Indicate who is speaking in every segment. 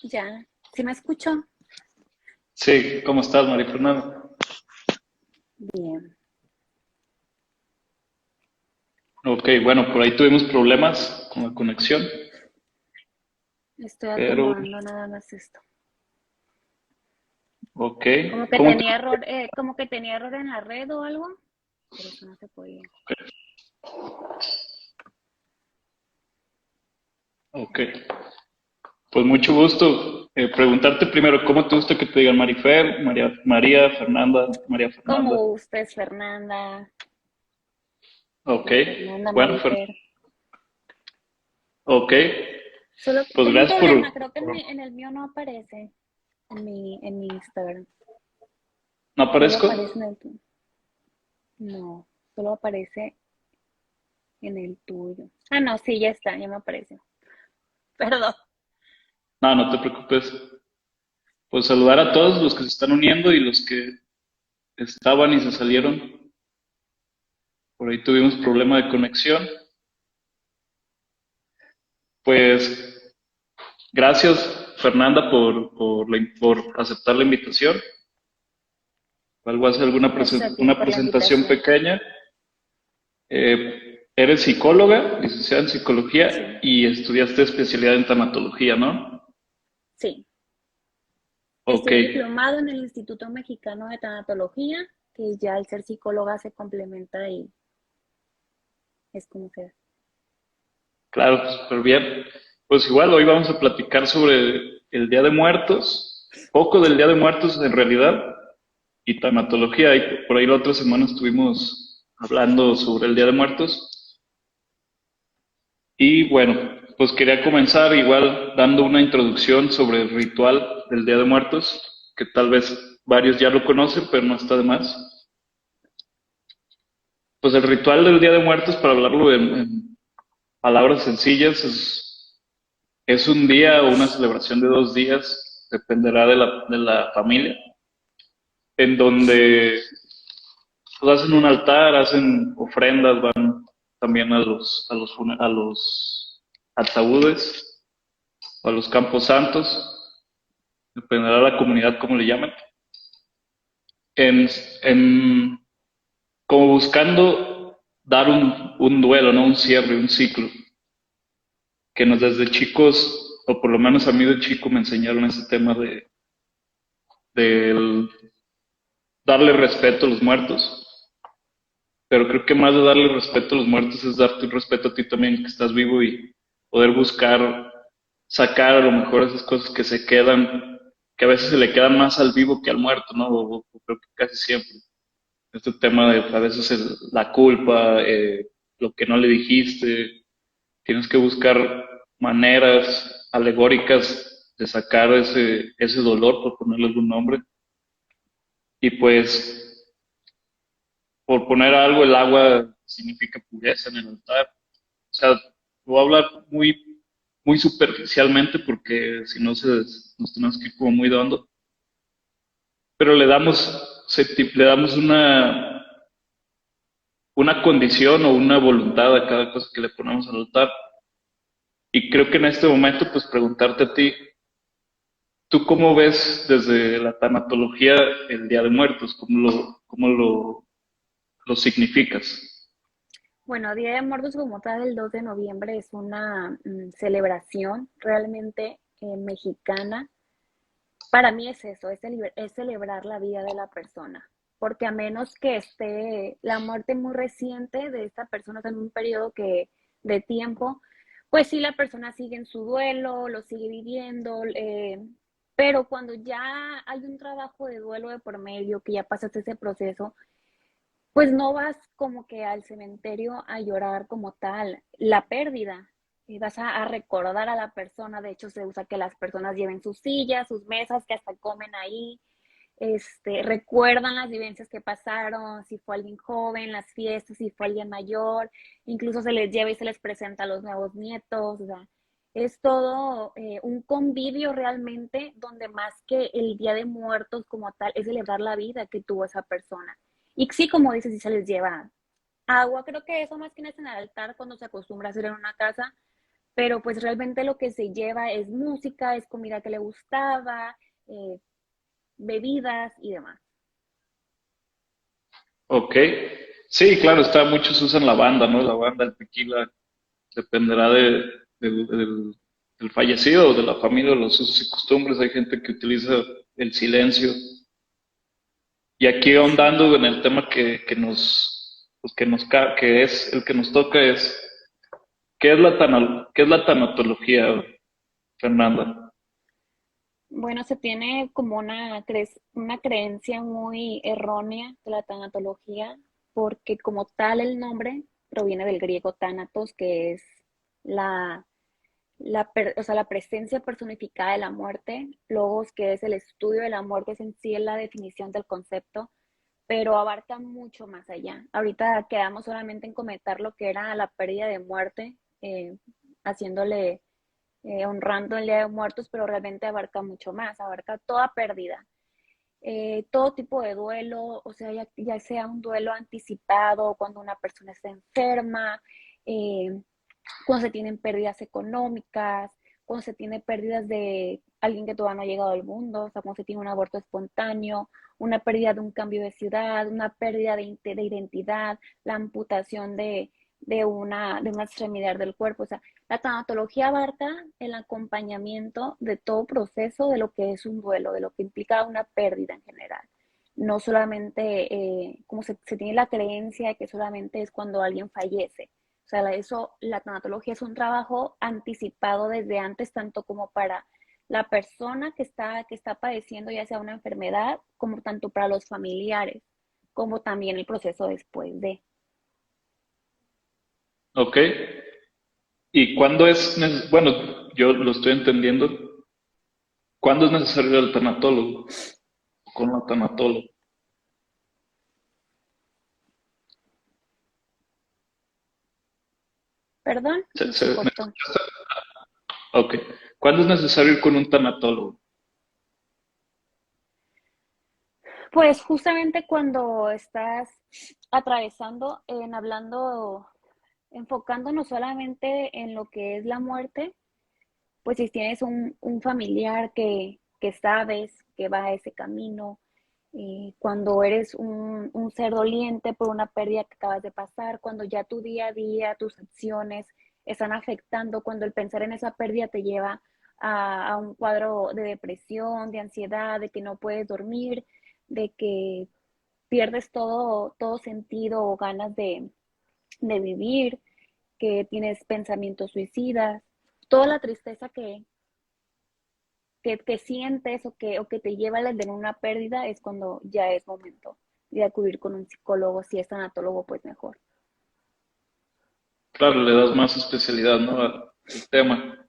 Speaker 1: Ya, ¿sí me escuchó?
Speaker 2: Sí, ¿cómo estás, María Fernanda?
Speaker 1: Bien.
Speaker 2: Ok, bueno, por ahí tuvimos problemas con la conexión,
Speaker 1: Estoy
Speaker 2: pero
Speaker 1: acomodando nada más esto.
Speaker 2: ok.
Speaker 1: Como que
Speaker 2: ¿Cómo te...
Speaker 1: tenía error, como que tenía error en la red o algo. Por eso no se podía.
Speaker 2: Ok, pues mucho gusto. Preguntarte primero, ¿cómo te gusta que te digan Marifer, María Fernanda, María
Speaker 1: ¿Cómo
Speaker 2: Fernanda?
Speaker 1: gustes, Fernanda?
Speaker 2: Ok,
Speaker 1: Fernanda
Speaker 2: bueno,
Speaker 1: Marifer.
Speaker 2: ok,
Speaker 1: Solo
Speaker 2: pues
Speaker 1: tengo un
Speaker 2: gracias
Speaker 1: problema,
Speaker 2: por...
Speaker 1: creo que en el mío no aparece. En mi Instagram.
Speaker 2: ¿No
Speaker 1: Solo
Speaker 2: aparezco?
Speaker 1: aparece en el tuyo. No, solo aparece en el tuyo. Ah, no, sí, ya está, ya me apareció. Perdón.
Speaker 2: No, no te preocupes. Pues saludar a todos los que se están uniendo y los que estaban y se salieron. Por ahí tuvimos problema de conexión. Pues gracias, Fernanda, por aceptar la invitación. Algo hace alguna
Speaker 1: Gracias a ti
Speaker 2: una
Speaker 1: por la
Speaker 2: presentación
Speaker 1: invitación.
Speaker 2: pequeña. Eres psicóloga, licenciada en psicología
Speaker 1: Sí,
Speaker 2: y estudiaste especialidad en tanatología, ¿no?
Speaker 1: sí.
Speaker 2: Ok,
Speaker 1: Estoy diplomado en el Instituto Mexicano de Tanatología, que ya al ser psicóloga se complementa y es como sea.
Speaker 2: claro, súper bien. Pues igual hoy vamos a platicar sobre el Día de Muertos, poco del Día de Muertos en realidad, y tanatología. Y por ahí la otra semana estuvimos hablando sobre el Día de Muertos. Y bueno, pues quería comenzar igual dando una introducción sobre el ritual del Día de Muertos, que tal vez varios ya lo conocen, pero no está de más. Pues el ritual del Día de Muertos, para hablarlo en palabras sencillas, es un día o una celebración de 2 días, dependerá de la familia, en donde pues, hacen un altar, hacen ofrendas, van también a los ataúdes, o a los campos santos, dependerá de la comunidad cómo le llaman, en, en como buscando dar un duelo, ¿no? Un cierre, un ciclo, que nos desde chicos, o por lo menos a mí de chico me enseñaron ese tema de darle respeto a los muertos, pero creo que más de darle respeto a los muertos es darte un respeto a ti también, que estás vivo y poder buscar sacar a lo mejor esas cosas que se quedan, que a veces se le quedan más al vivo que al muerto, ¿no? O creo que casi siempre. Este tema de a veces la culpa, lo que no le dijiste, tienes que buscar maneras alegóricas de sacar ese dolor, por ponerle algún nombre. Y pues, por poner algo, el agua significa pureza en el altar. O sea, voy a hablar muy superficialmente porque si no nos tenemos que ir como muy de hondo, pero le damos una condición o una voluntad a cada cosa que le ponemos al altar. Y creo que en este momento, pues preguntarte a ti, ¿tú cómo ves desde la tanatología el Día de Muertos? ¿Cómo lo significas?
Speaker 1: Bueno, Día de Muertos como tal, el 2 de noviembre es una celebración realmente mexicana. Para mí es eso, es celebrar la vida de la persona, porque a menos que esté la muerte muy reciente de esta persona, o sea, en un periodo de tiempo, pues sí, la persona sigue en su duelo, lo sigue viviendo, pero cuando ya hay un trabajo de duelo de por medio, que ya pasaste ese proceso, pues no vas como que al cementerio a llorar como tal la pérdida. Y vas a recordar a la persona. De hecho, se usa que las personas lleven sus sillas, sus mesas, que hasta comen ahí. Recuerdan las vivencias que pasaron, si fue alguien joven, las fiestas, si fue alguien mayor. Incluso se les lleva y se les presenta a los nuevos nietos. O sea, es todo un convivio realmente donde más que el Día de Muertos como tal, es celebrar la vida que tuvo esa persona. Y sí, como dices, si se les lleva agua, creo que eso más que nada es en el altar cuando se acostumbra a hacer en una casa, pero pues realmente lo que se lleva es música, es comida que le gustaba, eh, bebidas y demás.
Speaker 2: Ok. Sí, claro, muchos usan la banda, ¿no? La banda, el tequila, dependerá del fallecido o de la familia, de los usos y costumbres. Hay gente que utiliza el silencio. Y aquí
Speaker 1: Sí.
Speaker 2: ahondando en el tema que es el que nos toca es, ¿qué es la tanatología, Fernanda?
Speaker 1: Bueno, se tiene como una creencia muy errónea de la tanatología, porque como tal el nombre proviene del griego thanatos, que es la, o sea, la presencia personificada de la muerte, logos, que es el estudio de la muerte, es en sí la definición del concepto, pero abarca mucho más allá. Ahorita quedamos solamente en comentar lo que era la pérdida de muerte, haciéndole honrando el Día de Muertos, pero realmente abarca mucho más, abarca toda pérdida, todo tipo de duelo, o sea, ya sea un duelo anticipado, cuando una persona está enferma, eh, cuando se tienen pérdidas económicas, cuando se tiene pérdidas de alguien que todavía no ha llegado al mundo, o sea, cuando se tiene un aborto espontáneo, una pérdida de un cambio de ciudad, una pérdida de identidad, la amputación de una extremidad del cuerpo. O sea, la tanatología abarca el acompañamiento de todo proceso de lo que es un duelo, de lo que implica una pérdida en general. No solamente, como se tiene la creencia de que solamente es cuando alguien fallece. O sea, la tanatología es un trabajo anticipado desde antes, tanto como para la persona que está padeciendo ya sea una enfermedad, como tanto para los familiares, como también el proceso después de.
Speaker 2: Ok. ¿Y cuándo bueno, yo lo estoy entendiendo, cuándo es necesario el tanatólogo o con la tanatóloga?
Speaker 1: Perdón,
Speaker 2: Se-
Speaker 1: se
Speaker 2: se-
Speaker 1: cortó.
Speaker 2: ok. ¿Cuándo es necesario ir con un tanatólogo?
Speaker 1: Pues justamente cuando estás atravesando, en hablando, enfocándonos solamente en lo que es la muerte, pues si tienes un familiar que sabes que va a ese camino, cuando eres un ser doliente por una pérdida que acabas de pasar, cuando ya tu día a día, tus acciones están afectando, cuando el pensar en esa pérdida te lleva a un cuadro de depresión, de ansiedad, de que no puedes dormir, de que pierdes todo sentido o ganas de vivir, que tienes pensamientos suicidas, toda la tristeza que sientes o que te lleva a tener una pérdida es cuando ya es momento de acudir con un psicólogo, si es tanatólogo, pues mejor.
Speaker 2: Claro, le das más especialidad, ¿no? Al tema.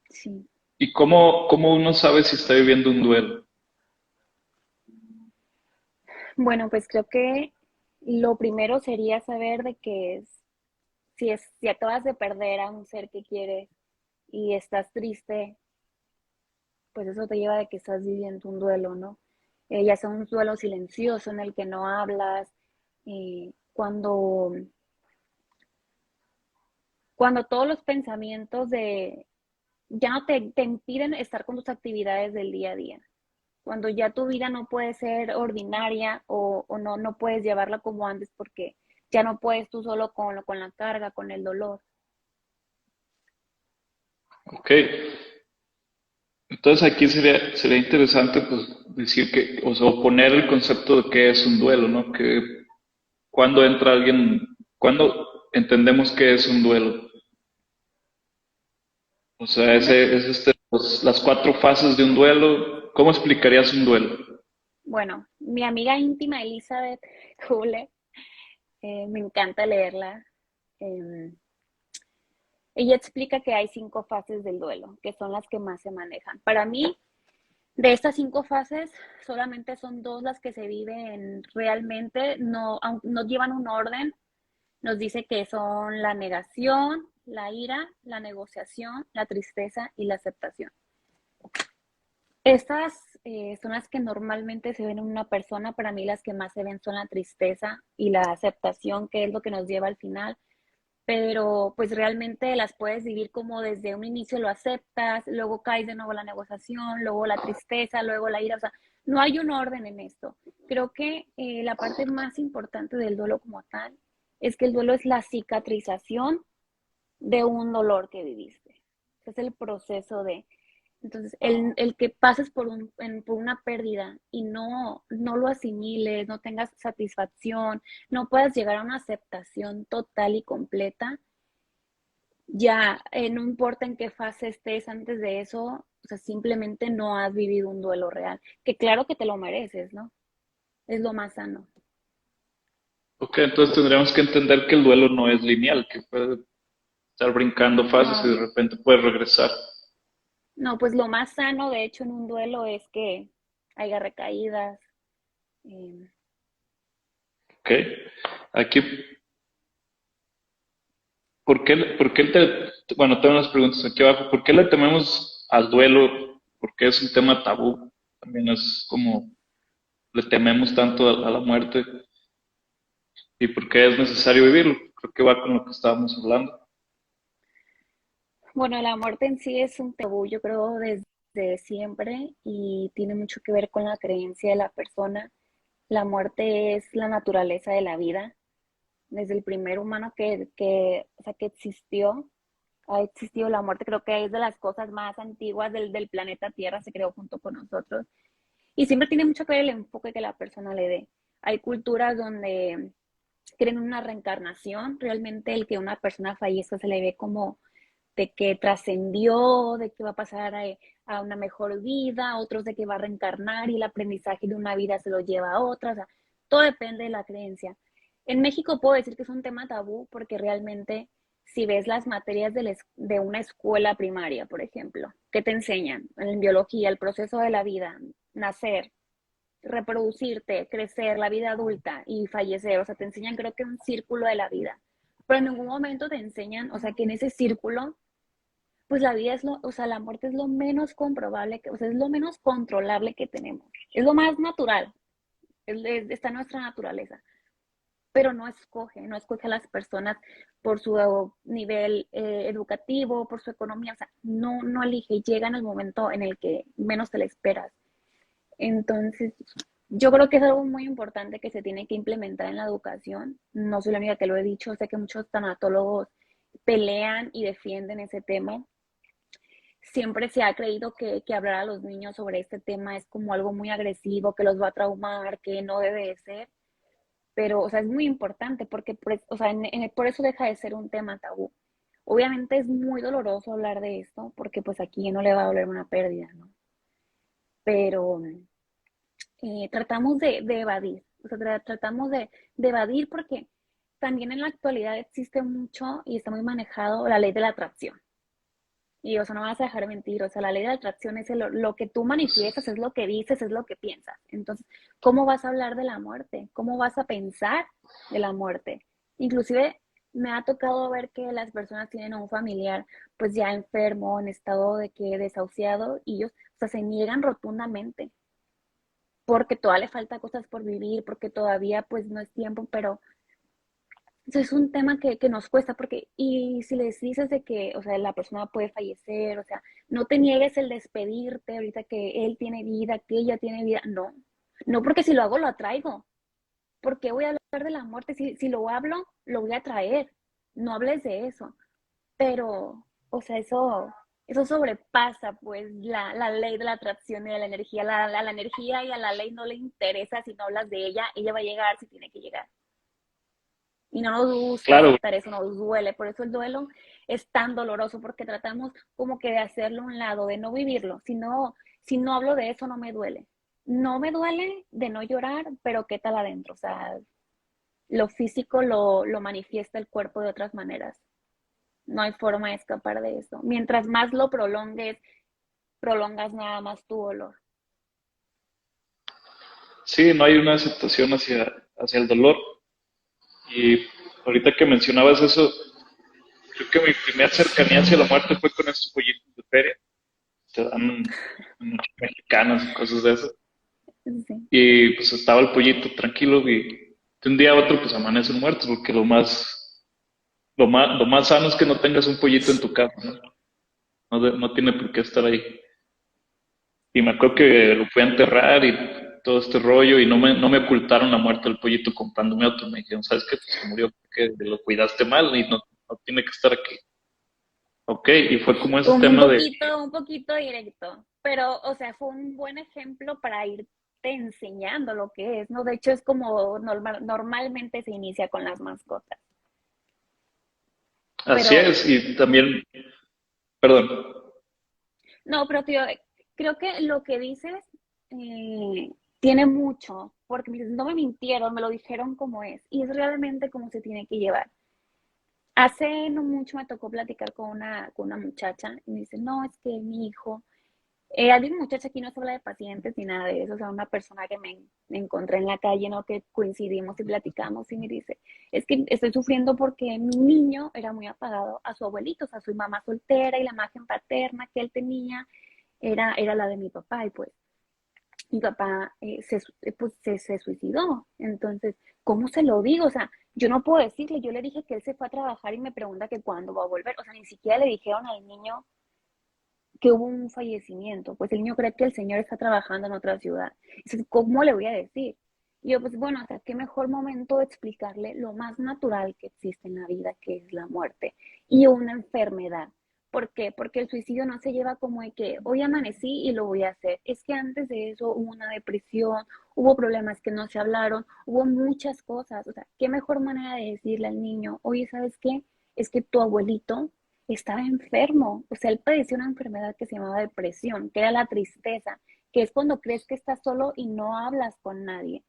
Speaker 1: Sí.
Speaker 2: ¿Y cómo uno sabe si está viviendo un duelo?
Speaker 1: Bueno, pues creo que lo primero sería saber de que si acabas de perder a un ser que quieres y estás triste, pues eso te lleva de que estás viviendo un duelo, ¿no? Ya sea un duelo silencioso en el que no hablas, cuando todos los pensamientos ya no te impiden estar con tus actividades del día a día. Cuando ya tu vida no puede ser ordinaria o no puedes llevarla como antes porque ya no puedes tú solo con la carga, con el dolor.
Speaker 2: Ok. Entonces aquí sería interesante pues decir que, o sea, poner el concepto de qué es un duelo, ¿no? Que cuando entra alguien, cuando entendemos qué es un duelo. O sea,
Speaker 1: Una,
Speaker 2: las cuatro fases de un duelo. ¿Cómo explicarías un duelo?
Speaker 1: bueno, mi amiga íntima Elizabeth Hule, me encanta leerla. eh, Ella explica que hay 5 fases del duelo, que son las que más se manejan. Para mí, de estas 5 fases, solamente son 2 las que se viven realmente, no llevan un orden. Nos dice que son la negación, la ira, la negociación, la tristeza y la aceptación. Estas son las que normalmente se ven en una persona. Para mí las que más se ven son la tristeza y la aceptación, que es lo que nos lleva al final. pero pues realmente las puedes vivir como desde un inicio lo aceptas, luego caes de nuevo la negociación, luego la tristeza, luego la ira, o sea, no hay un orden en esto. Creo que la parte más importante del duelo como tal es que el duelo es la cicatrización de un dolor que viviste. Es el proceso de... Entonces, el que pases por una pérdida y no lo asimiles, no tengas satisfacción, no puedas llegar a una aceptación total y completa, ya no importa en qué fase estés antes de eso, o sea, simplemente no has vivido un duelo real, que claro que te lo mereces, ¿no? Es lo más sano.
Speaker 2: Ok, entonces tendríamos que entender que el duelo no es lineal, que puede estar brincando fases y
Speaker 1: No,
Speaker 2: de repente puede regresar.
Speaker 1: no, pues lo más sano, de hecho, en un duelo es que haya recaídas. eh,
Speaker 2: Ok, aquí, bueno, tengo unas preguntas aquí abajo, ¿por qué le tememos al duelo? ¿Por qué es un tema tabú? También es como le tememos tanto a la muerte y por qué es necesario vivirlo. Creo que va con lo que estábamos hablando.
Speaker 1: Bueno, la muerte en sí es un tabú, yo creo, desde siempre y tiene mucho que ver con la creencia de la persona. La muerte es la naturaleza de la vida. Desde el primer humano o sea, que existió, ha existido la muerte. Creo que es de las cosas más antiguas del planeta Tierra, se creó junto con nosotros. Y siempre tiene mucho que ver el enfoque que la persona le dé. Hay culturas donde creen en una reencarnación. Realmente el que una persona fallezca se le ve como de que trascendió, de que va a pasar a una mejor vida, otros de que va a reencarnar y el aprendizaje de una vida se lo lleva a otra, o sea, todo depende de la creencia. En México puedo decir que es un tema tabú porque realmente si ves las materias de una escuela primaria, por ejemplo, ¿qué te enseñan? En biología, el proceso de la vida, nacer, reproducirte, crecer, la vida adulta y fallecer, o sea, te enseñan creo que un círculo de la vida, pero en ningún momento te enseñan, o sea, que en ese círculo pues la vida es o sea, la muerte es lo menos comprobable, o sea, es lo menos controlable que tenemos. Es lo más natural, está en nuestra naturaleza, pero no escoge a las personas por su nivel educativo, por su economía, o sea, no elige, llega en el momento en el que menos te la esperas. Entonces, yo creo que es algo muy importante que se tiene que implementar en la educación. No soy la única que lo he dicho, sé que muchos tanatólogos pelean y defienden ese tema, siempre se ha creído que hablar a los niños sobre este tema es como algo muy agresivo, que los va a traumar, que no debe de ser, pero, o sea, es muy importante porque, o sea, por eso deja de ser un tema tabú. Obviamente es muy doloroso hablar de esto porque pues aquí no le va a doler una pérdida, ¿no? Pero tratamos de evadir, o sea, tratamos de evadir porque también en la actualidad existe mucho y está muy manejado la ley de la atracción. Y, o sea, no vas a dejar mentir, o sea, la ley de atracción es lo que tú manifiestas, es lo que dices, es lo que piensas. Entonces, ¿cómo vas a hablar de la muerte? ¿Cómo vas a pensar de la muerte? Inclusive me ha tocado ver que las personas tienen a un familiar pues ya enfermo, en estado de que desahuciado, y ellos, o sea, se niegan rotundamente, porque todavía le falta cosas por vivir, porque todavía pues no es tiempo, pero es un tema que nos cuesta porque, y si les dices de que, o sea, la persona puede fallecer, o sea, no te niegues el despedirte ahorita que él tiene vida, que ella tiene vida, no, no porque si lo hago lo atraigo, porque voy a hablar de la muerte, si lo hablo, lo voy a traer, no hables de eso, pero, o sea, eso sobrepasa pues la ley de la atracción y de la energía, la energía y a la ley no le interesa si no hablas de ella, ella va a llegar si tiene que llegar. Y no nos gusta
Speaker 2: Claro,
Speaker 1: aceptar eso, nos duele. Por eso el duelo es tan doloroso, porque tratamos como que de hacerlo a un lado, de no vivirlo. Si no hablo de eso, no me duele. No me duele de no llorar, pero ¿qué tal adentro? O sea, lo físico lo manifiesta el cuerpo de otras maneras. No hay forma de escapar de eso. Mientras más lo prolongues, prolongas nada más tu dolor.
Speaker 2: sí, no hay una aceptación hacia el dolor. Y ahorita que mencionabas eso, creo que mi primera cercanía hacia la muerte fue con estos pollitos de feria. Te dan muchas mexicanas y cosas de eso.
Speaker 1: Sí.
Speaker 2: Y pues estaba el pollito tranquilo y de un día a otro pues amanecen muertos porque lo más lo más sano es que no tengas un pollito en tu casa, ¿no? No tiene por qué estar ahí. Y me acuerdo que lo fui a enterrar y todo este rollo y no me ocultaron la muerte del pollito comprándome otro. Me dijeron, ¿sabes qué? Pues se murió porque lo cuidaste mal y no tiene que estar aquí. Ok, y fue como ese tema de,
Speaker 1: Un poquito directo, pero, o sea, fue un buen ejemplo para irte enseñando lo que es, ¿no? De hecho, es como normalmente se inicia con las mascotas,
Speaker 2: así
Speaker 1: pero
Speaker 2: es, y también, perdón,
Speaker 1: no, pero tío, creo que lo que dices eh, tiene mucho, porque me dices, no me mintieron, me lo dijeron como es, y es realmente como se tiene que llevar. Hace no mucho me tocó platicar con una muchacha y me dice, no, es que mi hijo, hay una muchacha aquí no se habla de pacientes ni nada de eso, o sea, una persona que me encontré en la calle, ¿no? Que coincidimos y platicamos y me dice, es que estoy sufriendo porque mi niño era muy apagado a su abuelito, o sea, su mamá soltera y la imagen paterna que él tenía era la de mi papá y pues mi papá pues, se suicidó. Entonces, ¿cómo se lo digo? O sea, yo no puedo decirle, yo le dije que él se fue a trabajar y me pregunta que cuándo va a volver. O sea, ni siquiera le dijeron al niño que hubo un fallecimiento. Pues el niño cree que el señor está trabajando en otra ciudad. Entonces, ¿cómo le voy a decir? Y yo, pues bueno, o sea, qué mejor momento de explicarle lo más natural que existe en la vida, que es la muerte y una enfermedad. ¿Por qué? Porque el suicidio no se lleva como de que hoy amanecí y lo voy a hacer. Es que antes de eso hubo una depresión, hubo problemas que no se hablaron, hubo muchas cosas. O sea, qué mejor manera de decirle al niño, oye, ¿sabes qué? Es que tu abuelito estaba enfermo, o sea, él padeció una enfermedad que se llamaba depresión, que era la tristeza, que es cuando crees que estás solo y no hablas con nadie.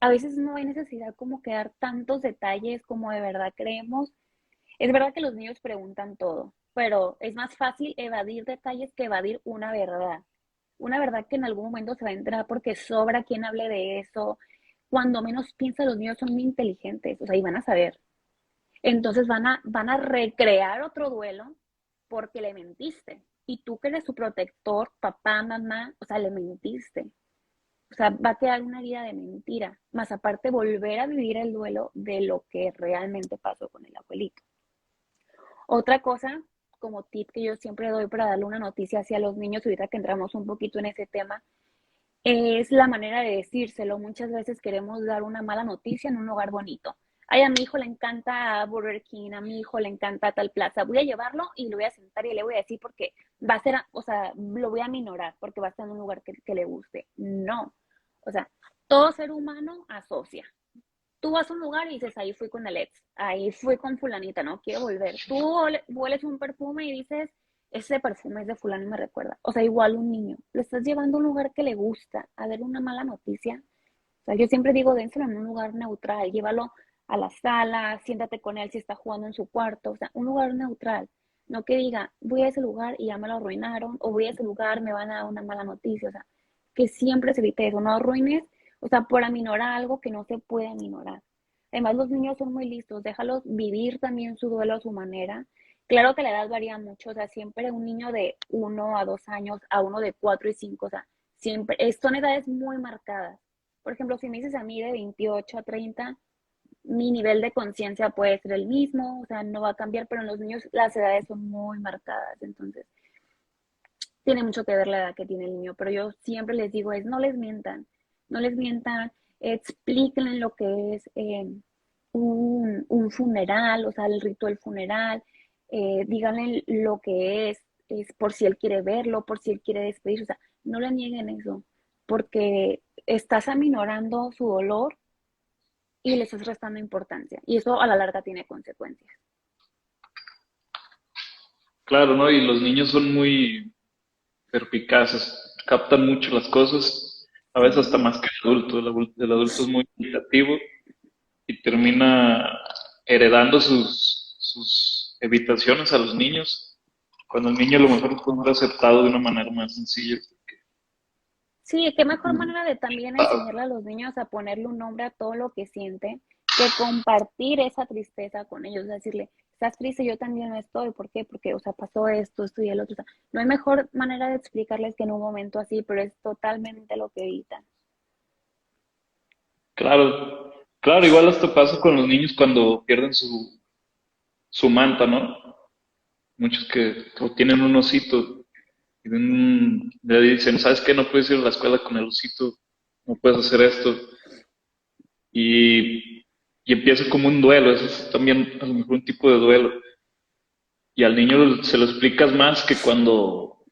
Speaker 1: A veces no hay necesidad como que dar tantos detalles como de verdad creemos. Es verdad que los niños preguntan todo, pero es más fácil evadir detalles que evadir una verdad. Una verdad que en algún momento se va a enterar porque sobra quien hable de eso. Cuando menos piensa, los niños son muy inteligentes, o sea, y van a saber. Entonces van a recrear otro duelo porque le mentiste. Y tú que eres su protector, papá, mamá, o sea, le mentiste. O sea, va a quedar una vida de mentira. Más aparte, volver a vivir el duelo de lo que realmente pasó con el abuelito. Otra cosa, como tip que yo siempre doy para darle una noticia hacia los niños, ahorita que entramos un poquito en ese tema, es la manera de decírselo. Muchas veces queremos dar una mala noticia en un lugar bonito. Ay, a mi hijo le encanta Burger King, a mi hijo le encanta tal plaza. Voy a llevarlo y lo voy a sentar y le voy a decir porque va a ser, o sea, lo voy a minorar porque va a estar en un lugar que le guste. No. O sea, todo ser humano asocia. Tú vas a un lugar y dices, ahí fui con el ex, ahí fui con fulanita, no quiero volver. Tú hueles un perfume y dices, ese perfume es de fulano y me recuerda. O sea, igual un niño, lo estás llevando a un lugar que le gusta, a ver una mala noticia. O sea, yo siempre digo, dénselo en un lugar neutral, llévalo a la sala, siéntate con él si está jugando en su cuarto, o sea, un lugar neutral. No que diga, voy a ese lugar y ya me lo arruinaron, o voy a ese lugar, me van a dar una mala noticia, o sea, que siempre se evite eso, no arruines, o sea, por aminorar algo que no se puede aminorar. Además, los niños son muy listos, déjalos vivir también su duelo a su manera. Claro que la edad varía mucho, o sea, siempre un niño de 1 a 2 años a uno de 4 y 5, o sea, siempre, son edades muy marcadas. Por ejemplo, si me dices a mí de 28 a 30, mi nivel de conciencia puede ser el mismo, o sea, no va a cambiar, pero en los niños las edades son muy marcadas, entonces tiene mucho que ver la edad que tiene el niño, pero yo siempre les digo es, no les mientan, no les mientan, explíquenle lo que es un funeral, o sea, el rito del funeral, díganle lo que es por si él quiere verlo, por si él quiere despedirse, o sea, no le nieguen eso, porque estás aminorando su dolor y le estás restando importancia, y eso a la larga tiene consecuencias.
Speaker 2: claro, ¿no? Y los niños son muy perpicaces, captan mucho las cosas, a veces hasta
Speaker 1: Sí,
Speaker 2: más que el adulto es muy creativo y termina heredando sus evitaciones a los niños, cuando el niño a lo mejor puede ser aceptado de una manera más sencilla.
Speaker 1: sí, qué mejor manera de también enseñarle a los niños a ponerle un nombre a todo lo que sienten, que compartir esa tristeza con ellos, decirle, estás triste, yo también lo estoy, ¿por qué? Porque, o sea, pasó esto, esto y el otro, o sea, no hay mejor manera de explicarles que en un momento así, pero es totalmente lo que evitan.
Speaker 2: Claro, claro, igual esto pasa con los niños cuando pierden su manta, ¿no? Muchos que tienen un osito y le dicen, ¿sabes qué? No puedes ir a la escuela con el osito, no puedes hacer esto. Y, y empieza como un duelo, eso es también a lo mejor un tipo de duelo. Y al niño se lo explicas más que cuando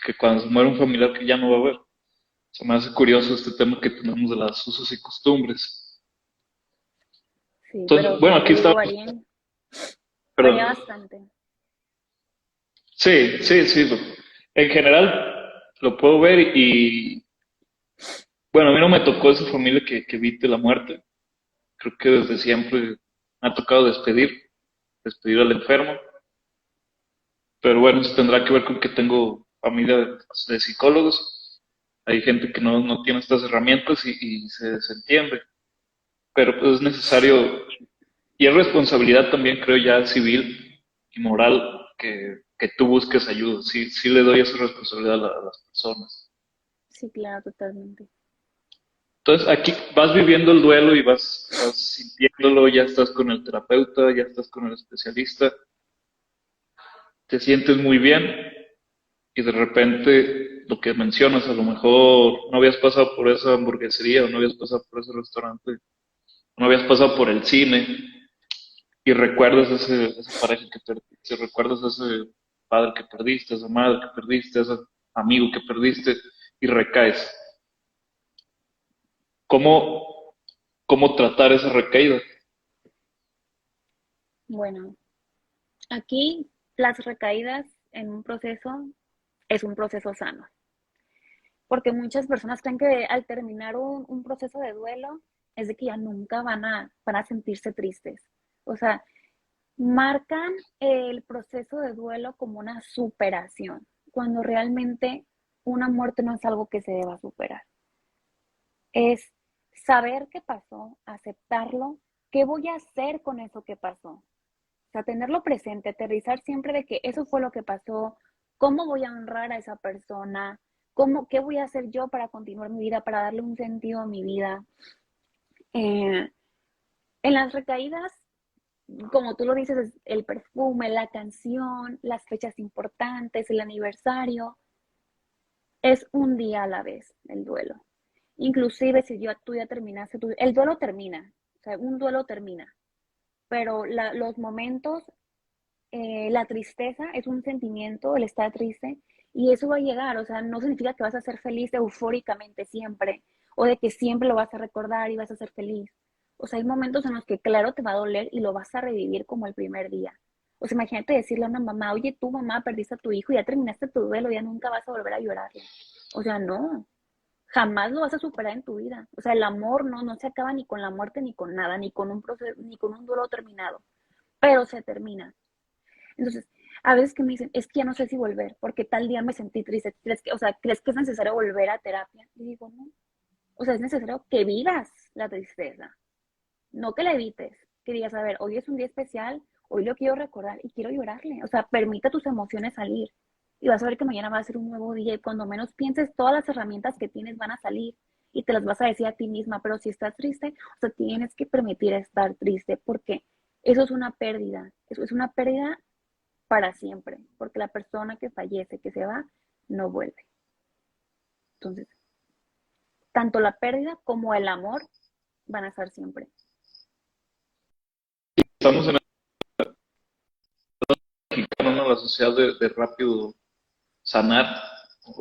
Speaker 2: se muere un familiar que ya no va a ver. Se me hace curioso este tema que tenemos de las usos y costumbres.
Speaker 1: Sí,
Speaker 2: Entonces,
Speaker 1: pero
Speaker 2: bueno,
Speaker 1: como te
Speaker 2: aquí
Speaker 1: digo,
Speaker 2: estamos,
Speaker 1: varía
Speaker 2: perdón.
Speaker 1: bastante.
Speaker 2: Sí, sí, sí. En general lo puedo ver y, bueno, a mí no me tocó esa familia que evite la muerte. Creo que desde siempre me ha tocado despedir al enfermo. Pero bueno, eso tendrá que ver con que tengo familia de psicólogos. Hay gente que no tiene estas herramientas y se desentiende. Pero pues es necesario, y es responsabilidad también, creo ya, civil y moral, que tú busques ayuda. Sí, sí le doy esa responsabilidad a las personas.
Speaker 1: Sí, claro, totalmente.
Speaker 2: Entonces, aquí vas viviendo el duelo y vas sintiéndolo, ya estás con el terapeuta, ya estás con el especialista, te sientes muy bien y de repente lo que mencionas, a lo mejor no habías pasado por esa hamburguesería o no habías pasado por ese restaurante, no habías pasado por el cine y recuerdas esa pareja que perdiste, recuerdas a ese padre que perdiste, a esa madre que perdiste, a ese amigo que perdiste y recaes. ¿Cómo, cómo tratar esa recaída?
Speaker 1: Bueno, aquí las recaídas en un proceso es un proceso sano, porque muchas personas creen que al terminar un proceso de duelo es de que ya nunca van a sentirse tristes. O sea, marcan el proceso de duelo como una superación, cuando realmente una muerte no es algo que se deba superar. Es saber qué pasó, aceptarlo, qué voy a hacer con eso que pasó. O sea, tenerlo presente, aterrizar siempre de que eso fue lo que pasó, cómo voy a honrar a esa persona, qué voy a hacer yo para continuar mi vida, para darle un sentido a mi vida. Eh, en las recaídas, como tú lo dices, es el perfume, la canción, las fechas importantes, el aniversario, es un día a la vez el duelo. Inclusive si tú ya terminaste, el duelo termina, o sea, un duelo termina, pero los momentos, la tristeza es un sentimiento, el estar triste, y eso va a llegar, o sea, no significa que vas a ser feliz eufóricamente siempre, o de que siempre lo vas a recordar y vas a ser feliz. O sea, hay momentos en los que claro te va a doler y lo vas a revivir como el primer día. O sea, imagínate decirle a una mamá, oye, tú mamá perdiste a tu hijo, ya terminaste tu duelo, ya nunca vas a volver a llorarle. O sea, no, jamás lo vas a superar en tu vida. O sea, el amor no se acaba ni con la muerte ni con nada, ni con un proceso, ni con un duelo terminado, pero se termina. Entonces, a veces que me dicen, es que ya no sé si volver, porque tal día me sentí triste. ¿Crees que es necesario volver a terapia? Y digo, no. O sea, es necesario que vivas la tristeza, no que la evites. Que digas, a ver, hoy es un día especial, hoy lo quiero recordar y quiero llorarle. O sea, permite tus emociones salir. Y vas a ver que mañana va a ser un nuevo día y cuando menos pienses, todas las herramientas que tienes van a salir y te las vas a decir a ti misma. Pero si estás triste, o sea, tienes que permitir estar triste porque eso es una pérdida. Eso es una pérdida para siempre, porque la persona que fallece, que se va, no vuelve. Entonces, tanto la pérdida como el amor van a estar siempre.
Speaker 2: Estamos en el mexicano, ¿no? La sociedad de rápido sanar,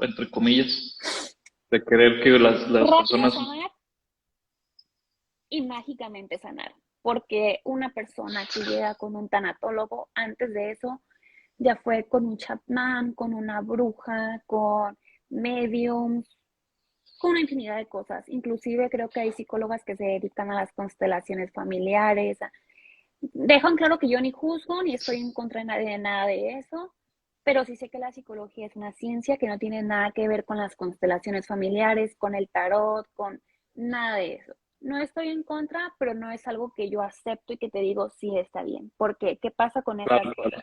Speaker 2: entre comillas, de querer que las
Speaker 1: Rápido
Speaker 2: personas,
Speaker 1: sanar y mágicamente sanar, porque una persona que llega con un tanatólogo, antes de eso, ya fue con un chamán, con una bruja, con mediums, con una infinidad de cosas. Inclusive creo que hay psicólogas que se dedican a las constelaciones familiares, dejan claro que yo ni juzgo ni estoy en contra de nada de eso, pero sí sé que la psicología es una ciencia que no tiene nada que ver con las constelaciones familiares, con el tarot, con nada de eso. No estoy en contra, pero no es algo que yo acepto y que te digo sí está bien. ¿Por qué? ¿Qué pasa con esas
Speaker 2: claro,
Speaker 1: cosas?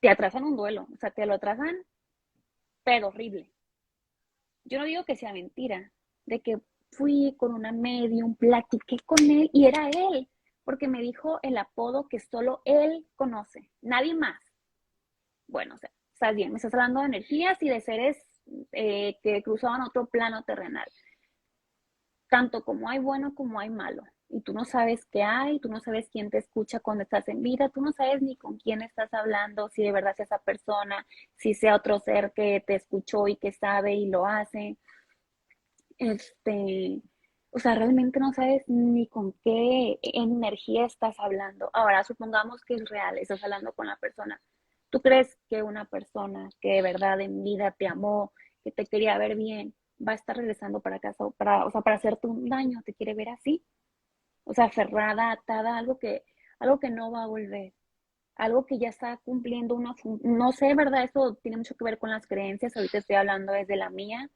Speaker 1: Te atrasan un duelo, o sea, te lo atrasan, pero horrible. Yo no digo que sea mentira, de que fui con una medium, platiqué con él y era él, porque me dijo el apodo que solo él conoce, nadie más. Bueno, o sea, estás bien, me estás hablando de energías y de seres que cruzaban otro plano terrenal. Tanto como hay bueno como hay malo. Y tú no sabes qué hay, tú no sabes quién te escucha cuando estás en vida, tú no sabes ni con quién estás hablando, si de verdad es esa persona, si sea otro ser que te escuchó y que sabe y lo hace. Este, o sea, realmente no sabes ni con qué energía estás hablando. Ahora, supongamos que es real, estás hablando con la persona. ¿Tú crees que una persona que de verdad en vida te amó, que te quería ver bien, va a estar regresando para casa o sea, para hacerte un daño? ¿Te quiere ver así? O sea, aferrada, atada, algo que no va a volver, algo que ya está cumpliendo no sé, ¿verdad? Eso tiene mucho que ver con las creencias. Ahorita estoy hablando desde la mía.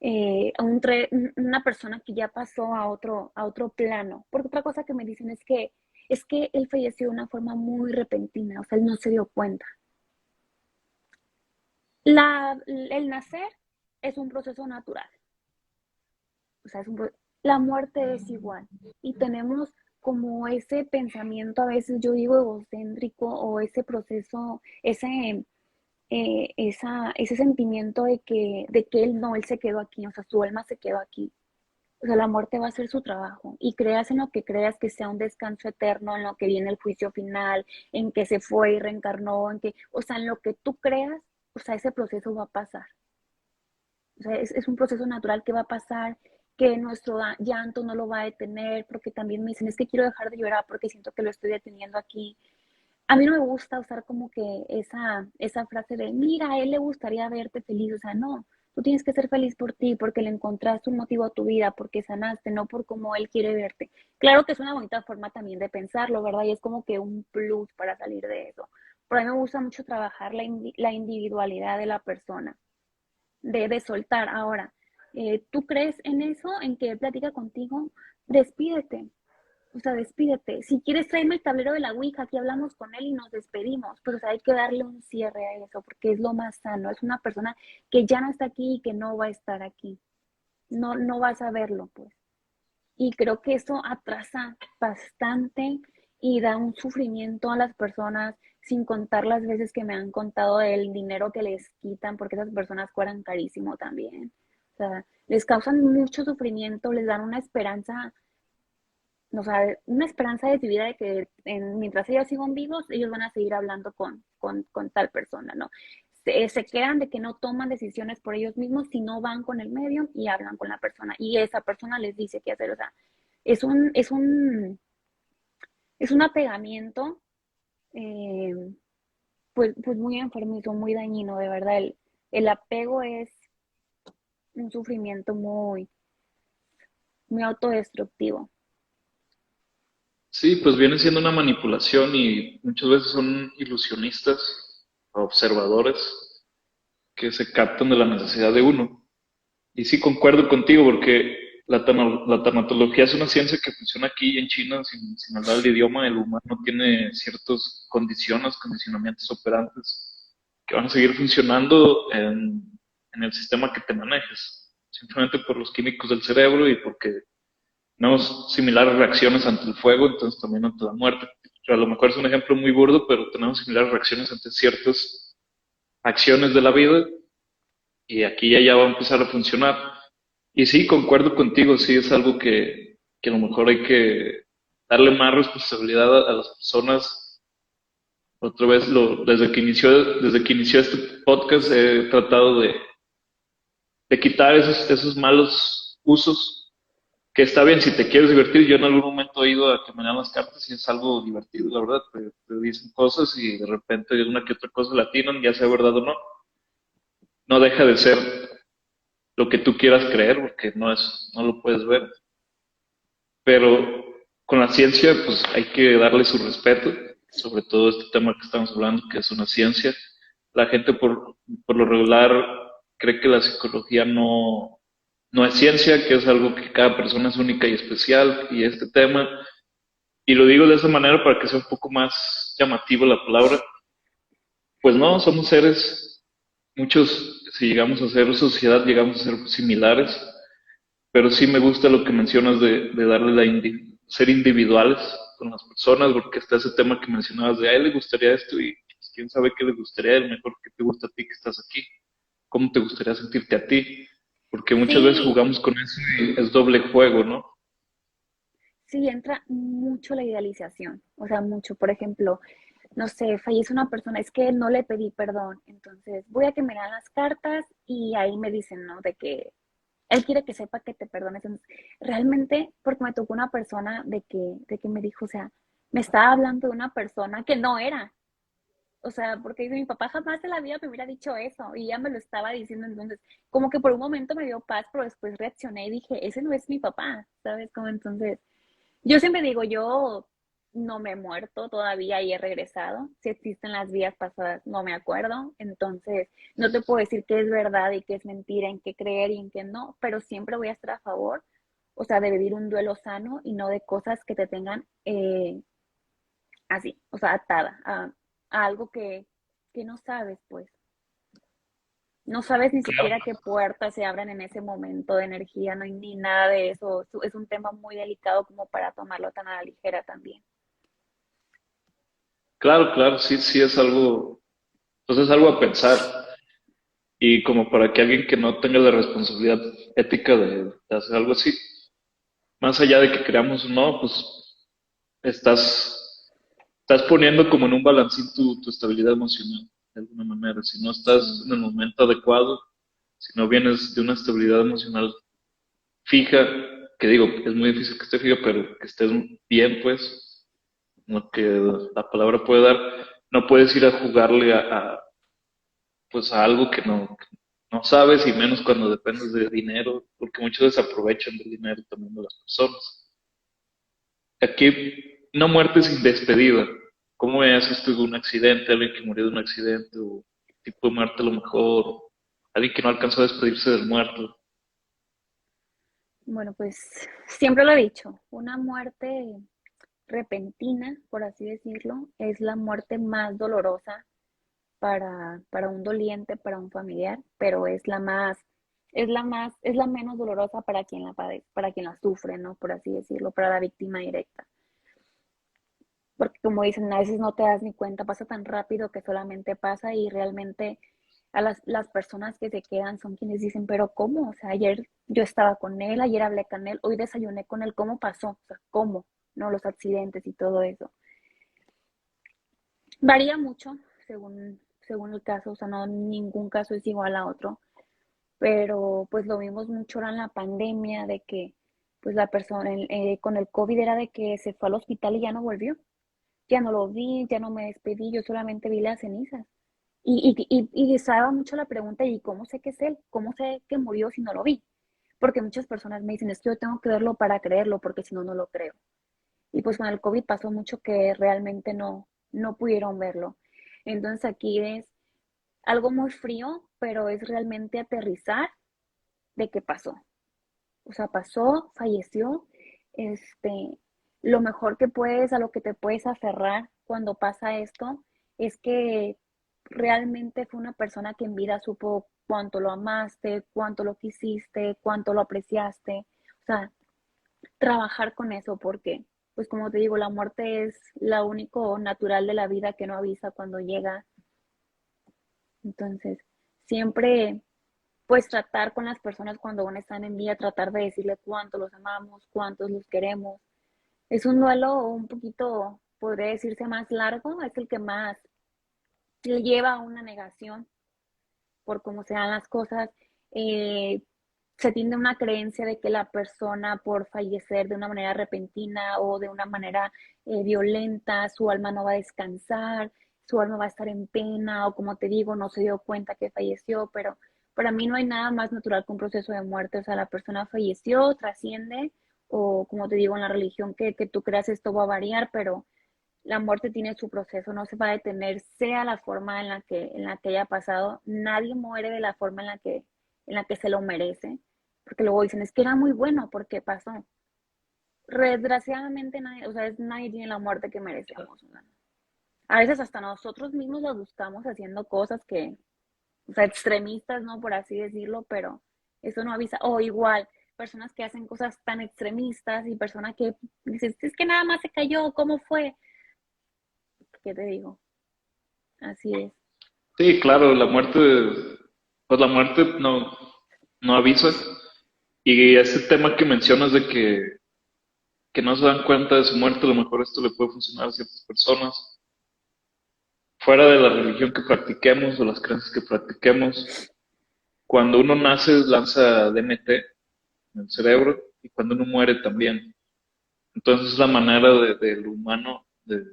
Speaker 1: Una persona que ya pasó a otro plano. Porque otra cosa que me dicen es que él falleció de una forma muy repentina, o sea, él no se dio cuenta. El nacer es un proceso natural, o sea, la muerte es igual. Y tenemos como ese pensamiento, a veces yo digo egocéntrico, o ese proceso, ese sentimiento de que él se quedó aquí, o sea, su alma se quedó aquí. O sea, la muerte va a hacer su trabajo. Y creas en lo que creas, que sea un descanso eterno, en lo que viene el juicio final, en que se fue y reencarnó, o sea, en lo que tú creas, o sea, ese proceso va a pasar. O sea, es un proceso natural que va a pasar, que nuestro llanto no lo va a detener, porque también me dicen, es que quiero dejar de llorar porque siento que lo estoy deteniendo aquí. A mí no me gusta usar como que esa frase de, mira, a él le gustaría verte feliz. O sea, no, tú tienes que ser feliz por ti, porque le encontraste un motivo a tu vida, porque sanaste, no por cómo él quiere verte. Claro que es una bonita forma también de pensarlo, ¿verdad? Y es como que un plus para salir de eso. Por a mí me gusta mucho trabajar la individualidad de la persona, de soltar. Ahora, ¿tú crees en eso, en que él platica contigo? Despídete, o sea, despídete. Si quieres traerme el tablero de la Ouija, aquí hablamos con él y nos despedimos. Pero o sea, hay que darle un cierre a eso, porque es lo más sano. Es una persona que ya no está aquí y que no va a estar aquí. No, no vas a verlo, pues. Y creo que eso atrasa bastante y da un sufrimiento a las personas, sin contar las veces que me han contado del dinero que les quitan, porque esas personas cobran carísimo también. O sea, les causan mucho sufrimiento, les dan una esperanza, o sea, una esperanza de vida de que mientras ellos sigan vivos, ellos van a seguir hablando con tal persona, ¿no? Se quedan de que no toman decisiones por ellos mismos, si no van con el medio y hablan con la persona, y esa persona les dice qué hacer. O sea, es un, es un, es un apegamiento, eh, pues muy enfermizo, muy dañino, de verdad. El apego es un sufrimiento muy autodestructivo.
Speaker 2: Sí, pues viene siendo una manipulación y muchas veces son ilusionistas, observadores, que se captan de la necesidad de uno. Y sí concuerdo contigo porque la tanatología es una ciencia que funciona aquí en China sin hablar el idioma. El humano tiene ciertas condiciones, condicionamientos operantes que van a seguir funcionando en el sistema que te manejes, simplemente por los químicos del cerebro y porque tenemos similares reacciones ante el fuego, entonces también ante la muerte. O sea, a lo mejor es un ejemplo muy burdo, pero tenemos similares reacciones ante ciertas acciones de la vida y aquí ya va a empezar a funcionar. Y sí, concuerdo contigo, sí es algo que a lo mejor hay que darle más responsabilidad a las personas. Otra vez, desde que inició este podcast, he tratado de quitar esos malos usos, que está bien si te quieres divertir. Yo en algún momento he ido a que me dan las cartas y es algo divertido, la verdad. Te dicen cosas y de repente una que otra cosa la atinan, ya sea verdad o no. No deja de ser lo que tú quieras creer, porque no lo puedes ver. Pero con la ciencia, pues hay que darle su respeto, sobre todo este tema que estamos hablando, que es una ciencia. La gente por lo regular cree que la psicología no es ciencia, que es algo que cada persona es única y especial, y este tema, y lo digo de esa manera para que sea un poco más llamativo la palabra, pues no, somos seres, muchos, si llegamos a ser sociedad, llegamos a ser similares, pero sí me gusta lo que mencionas de darle ser individuales, con las personas, porque está ese tema que mencionabas de a él le gustaría esto y pues, quién sabe qué le gustaría a él, mejor que te gusta a ti que estás aquí, cómo te gustaría sentirte a ti, porque muchas veces
Speaker 1: Sí,
Speaker 2: jugamos con eso y es doble juego, ¿no?
Speaker 1: sí, entra mucho la idealización, o sea, mucho. Por ejemplo, no sé, fallece una persona, es que no le pedí perdón, entonces voy a que me dan las cartas y ahí me dicen, ¿no? De que él quiere que sepa que te perdones. Entonces, realmente, porque me tocó una persona de que me dijo, o sea, me estaba hablando de una persona que no era. O sea, porque dice, mi papá jamás en la vida me hubiera dicho eso y ella me lo estaba diciendo. Entonces, como que por un momento me dio paz, pero después reaccioné y dije, ese no es mi papá, ¿sabes? Como entonces, yo siempre digo, yo no me he muerto todavía y he regresado. Si existen las vidas pasadas, no me acuerdo. Entonces, no te puedo decir qué es verdad y qué es mentira, en qué creer y en qué no, pero siempre voy a estar a favor, o sea, de vivir un duelo sano y no de cosas que te tengan así, o sea, atada a algo que no sabes, pues. No sabes ni
Speaker 2: Claro,
Speaker 1: siquiera qué puertas se abren en ese momento de energía, no hay ni nada de eso. Es un tema muy delicado como para tomarlo tan a la ligera también.
Speaker 2: claro, claro, sí, sí es algo, pues es algo a pensar. Y como para que alguien que no tenga la responsabilidad ética de hacer algo así, más allá de que creamos o no, pues estás, estás poniendo como en un balancín tu estabilidad emocional, de alguna manera. Si no estás
Speaker 1: Sí,
Speaker 2: en el momento adecuado, si no vienes de una estabilidad emocional fija, que digo, es muy difícil que esté fija, pero que estés bien, pues, lo que la palabra puede dar, no puedes ir a jugarle pues a algo que no sabes y menos cuando dependes de dinero, porque muchos veces aprovechan del dinero también de las personas. Aquí, una muerte sin despedida. ¿Cómo es esto de un accidente, alguien que murió de un accidente o tipo de muerte a lo mejor, alguien que no alcanzó a despedirse del muerto?
Speaker 1: bueno, pues siempre lo he dicho, una muerte repentina, por así decirlo, es la muerte más dolorosa para un doliente, para un familiar, pero es la menos dolorosa para quien la padece, para quien la sufre, ¿no? Por así decirlo, para la víctima directa. Porque como dicen, a veces no te das ni cuenta, pasa tan rápido que solamente pasa y realmente a las personas que se quedan son quienes dicen, pero ¿cómo? O sea, ayer yo estaba con él, ayer hablé con él, hoy desayuné con él, ¿cómo pasó? O sea, ¿cómo? ¿No? Los accidentes y todo eso. Varía mucho según el caso, o sea, no ningún caso es igual a otro, pero pues lo vimos mucho ahora en la pandemia de que pues la persona con el COVID era de que se fue al hospital y ya no volvió, ya no lo vi, ya no me despedí, yo solamente vi las cenizas. Y estaba mucho la pregunta, ¿y cómo sé que es él? ¿Cómo sé que murió si no lo vi? Porque muchas personas me dicen, es que yo tengo que verlo para creerlo, porque si no, no lo creo. Y pues con el COVID pasó mucho que realmente no pudieron verlo. Entonces aquí es algo muy frío, pero es realmente aterrizar de qué pasó. O sea, pasó, falleció, este, lo mejor que puedes, a lo que te puedes aferrar cuando pasa esto, es que realmente fue una persona que en vida supo cuánto lo amaste, cuánto lo quisiste, cuánto lo apreciaste. O sea, trabajar con eso porque, pues como te digo, la muerte es la único natural de la vida que no avisa cuando llega. Entonces, siempre pues tratar con las personas cuando aún están en vida, tratar de decirle cuánto los amamos, cuántos los queremos. Es un duelo un poquito, podría decirse, más largo, es el que más le lleva a una negación por cómo se dan las cosas. Eh, Se tiene una creencia de que la persona por fallecer de una manera repentina o de una manera violenta, su alma no va a descansar, su alma va a estar en pena o como te digo, no se dio cuenta que falleció, pero para mí no hay nada más natural que un proceso de muerte, o sea, la persona falleció, trasciende o como te digo, en la religión que tú creas esto va a variar, pero la muerte tiene su proceso, no se va a detener, sea la forma en la que haya pasado. Nadie muere de la forma en la que se lo merece, porque luego dicen, es que era muy bueno porque pasó. Desgraciadamente nadie, o sea, nadie tiene la muerte que merecemos. ¿No? A veces hasta nosotros mismos la buscamos haciendo cosas que, o sea, extremistas, ¿no? Por así decirlo, pero eso no avisa. O igual, personas que hacen cosas tan extremistas y personas que dices, es que nada más se cayó, ¿cómo fue? ¿Qué te digo? Así es.
Speaker 2: Sí, claro, pues la muerte no avisa. Y ese tema que mencionas de que no se dan cuenta de su muerte, a lo mejor esto le puede funcionar a ciertas personas. Fuera de la religión que practiquemos o las creencias que practiquemos, cuando uno nace lanza DMT en el cerebro y cuando uno muere también. Entonces es la manera del humano de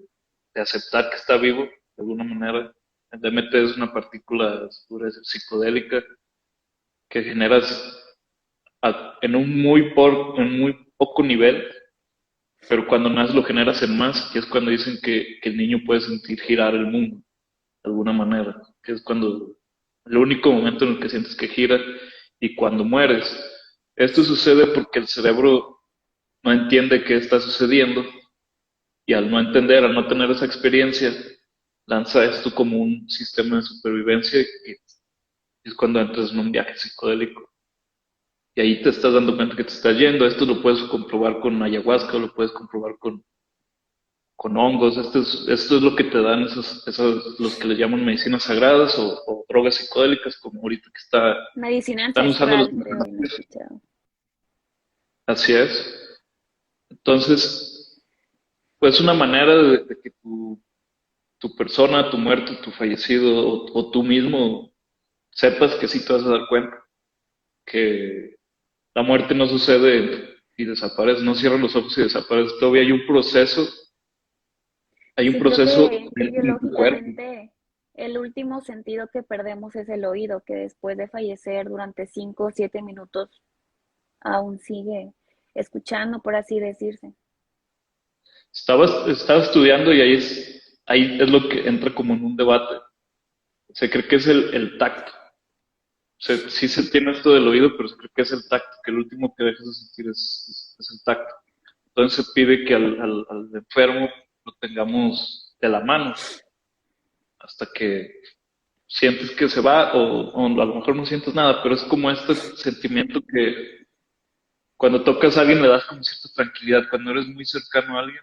Speaker 2: aceptar que está vivo, de alguna manera. El DMT es una partícula psicodélica que generas en muy poco nivel, pero cuando naces lo generas en más, y es cuando dicen que el niño puede sentir girar el mundo, de alguna manera, que es cuando el único momento en el que sientes que gira, y cuando mueres. Esto sucede porque el cerebro no entiende qué está sucediendo, y al no entender, al no tener esa experiencia, lanza esto como un sistema de supervivencia, y es cuando entras en un viaje psicodélico. Y ahí te estás dando cuenta que te estás yendo. Esto lo puedes comprobar con ayahuasca, lo puedes comprobar con hongos. Esto es lo que te dan los que le llaman medicinas sagradas o drogas psicodélicas, como ahorita que
Speaker 1: Medicina
Speaker 2: están usando los...
Speaker 1: ancestral, creo, bien escuchado.
Speaker 2: Así es. Entonces, pues una manera de que tu persona, tu muerto, tu fallecido o tú mismo sepas que sí te vas a dar cuenta que la muerte no sucede y desaparece, no cierran los ojos y desaparece. Todavía hay un
Speaker 1: Sí, creo
Speaker 2: proceso
Speaker 1: que
Speaker 2: en tu cuerpo.
Speaker 1: biológicamente el último sentido que perdemos es el oído, que después de fallecer durante 5 o 7 minutos aún sigue escuchando, por así decirse.
Speaker 2: Estaba estudiando y ahí es lo que entra como en un debate. Se cree que es el tacto. Sí se tiene esto del oído, pero se cree que es el tacto, que el último que dejas de sentir es el tacto. Entonces se pide que al enfermo lo tengamos de la mano hasta que sientes que se va o a lo mejor no sientes nada, pero es como este sentimiento que cuando tocas a alguien le das como cierta tranquilidad, cuando eres muy cercano a alguien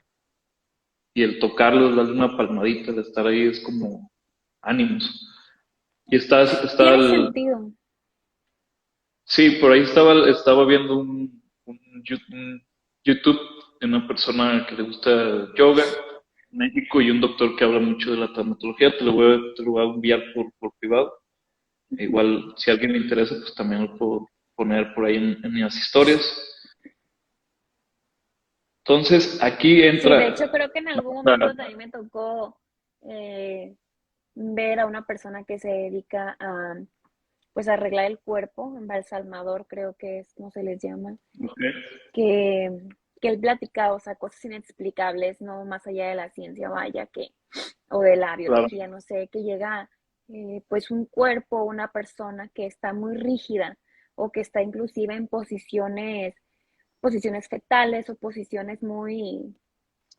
Speaker 2: y el tocarlo, darle una palmadita, el estar ahí es como ánimos. Y
Speaker 1: Tiene sentido.
Speaker 2: sí, por ahí estaba viendo un YouTube de una persona que le gusta yoga en México y un doctor que habla mucho de la traumatología. Te lo voy a enviar por privado. Igual, si a alguien le interesa, pues también lo puedo poner por ahí en mis historias. Entonces, aquí
Speaker 1: Sí, de
Speaker 2: entra
Speaker 1: hecho creo que en algún momento
Speaker 2: la-
Speaker 1: también me tocó eh, ver a una persona que se dedica a pues arreglar el cuerpo, embalsamador creo que es como se les llama,
Speaker 2: ok,
Speaker 1: que, que él platicaba, o sea, cosas inexplicables, no más allá de la ciencia, vaya, o de la
Speaker 2: claro.
Speaker 1: biología, no sé, que llega pues un cuerpo, una persona que está muy rígida o que está inclusive en posiciones fetales o posiciones muy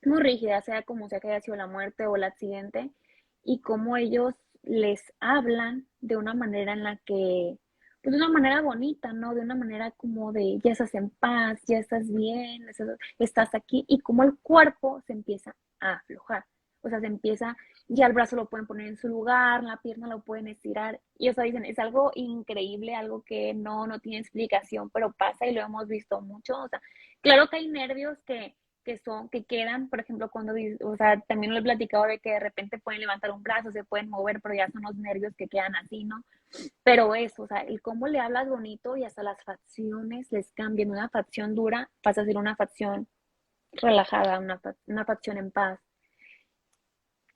Speaker 1: rígidas, sea como sea que haya sido la muerte o el accidente, y cómo ellos les hablan de una manera en la que, pues de una manera bonita, ¿no? De una manera como de, ya estás en paz, ya estás bien, estás aquí, y cómo el cuerpo se empieza a aflojar. O sea, se empieza, ya el brazo lo pueden poner en su lugar, la pierna lo pueden estirar, y o sea, dicen, es algo increíble, algo que no tiene explicación, pero pasa y lo hemos visto mucho. O sea, claro que hay nervios que quedan, por ejemplo, o sea, también lo he platicado de que de repente pueden levantar un brazo, se pueden mover, pero ya son los nervios que quedan así, ¿no? Pero eso, o sea, el cómo le hablas bonito y hasta las facciones les cambian. Una facción dura pasa a ser una facción relajada, una facción en paz.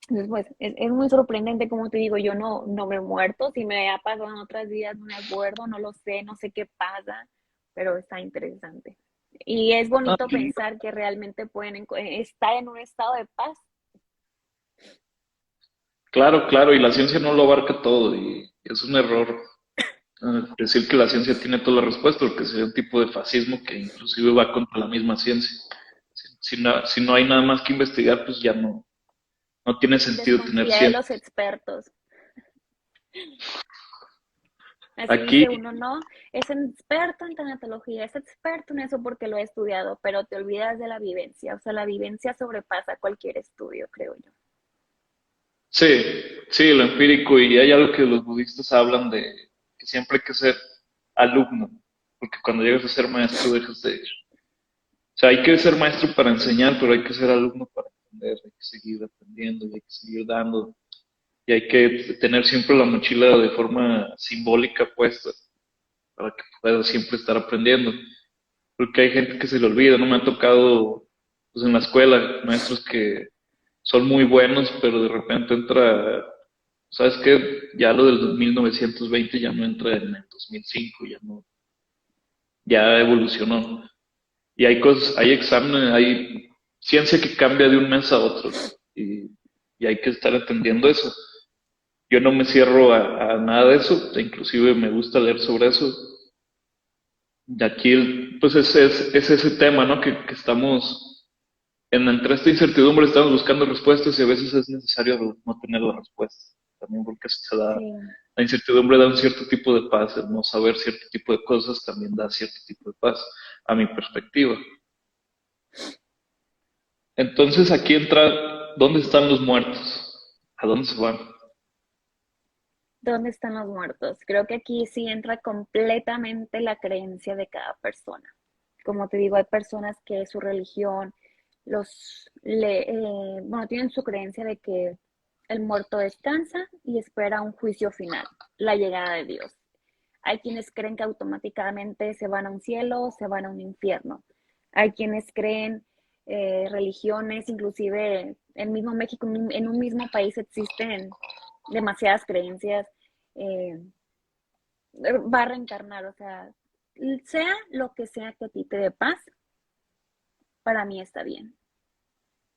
Speaker 1: Entonces, pues, es muy sorprendente, como te digo, yo no me he muerto, si me ha pasado en otras vidas, no me acuerdo, no lo sé, no sé qué pasa, pero está interesante. Y es
Speaker 2: Ah,
Speaker 1: bonito pensar que realmente pueden estar en un estado de paz.
Speaker 2: claro, claro, y la ciencia no lo abarca todo y es un error decir que la ciencia tiene toda la respuesta, porque sería un tipo de fascismo que inclusive va contra la misma ciencia. Si no hay nada más que investigar, pues ya no tiene sentido tener
Speaker 1: Desconfía de
Speaker 2: ciencia.
Speaker 1: los expertos. Así
Speaker 2: Aquí,
Speaker 1: dice uno, no, es experto en tanatología, es experto en eso porque lo he estudiado, pero te olvidas de la vivencia. O sea, la vivencia sobrepasa cualquier estudio, creo yo.
Speaker 2: sí, sí, lo empírico, y hay algo que los budistas hablan de que siempre hay que ser alumno, porque cuando llegas a ser maestro dejas de ir. O sea, hay que ser maestro para enseñar, pero hay que ser alumno para aprender, hay que seguir aprendiendo y hay que seguir dando. Y hay que tener siempre la mochila de forma simbólica puesta para que puedas siempre estar aprendiendo. Porque hay gente que se le olvida, ¿no? Me ha tocado pues, en la escuela maestros que son muy buenos, pero de repente entra, ¿sabes qué? Ya lo del 1920 ya no entra en el 2005, ya no, ya evolucionó. Y hay cosas, hay exámenes, hay ciencia que cambia de un mes a otro y, y hay que estar atendiendo eso. Yo no me cierro a nada de eso, e inclusive me gusta leer sobre eso. De aquí, pues es ese tema, ¿no? Que estamos, entre esta incertidumbre estamos buscando respuestas y a veces es necesario no tener la respuesta. También porque eso te da,
Speaker 1: Sí,
Speaker 2: la incertidumbre da un cierto tipo de paz, el no saber cierto tipo de cosas también da cierto tipo de paz, a mi perspectiva. Entonces aquí entra, ¿dónde están los muertos? ¿A dónde se van?
Speaker 1: ¿dónde están los muertos? Creo que aquí sí entra completamente la creencia de cada persona. Como te digo, hay personas que su religión bueno, tienen su creencia de que el muerto descansa y espera un juicio final, la llegada de Dios. Hay quienes creen que automáticamente se van a un cielo, se van a un infierno. Hay quienes creen religiones, inclusive en mismo México, en un mismo país existen demasiadas creencias. eh, Va a reencarnar, o sea lo que sea que a ti te dé paz, para mí está bien.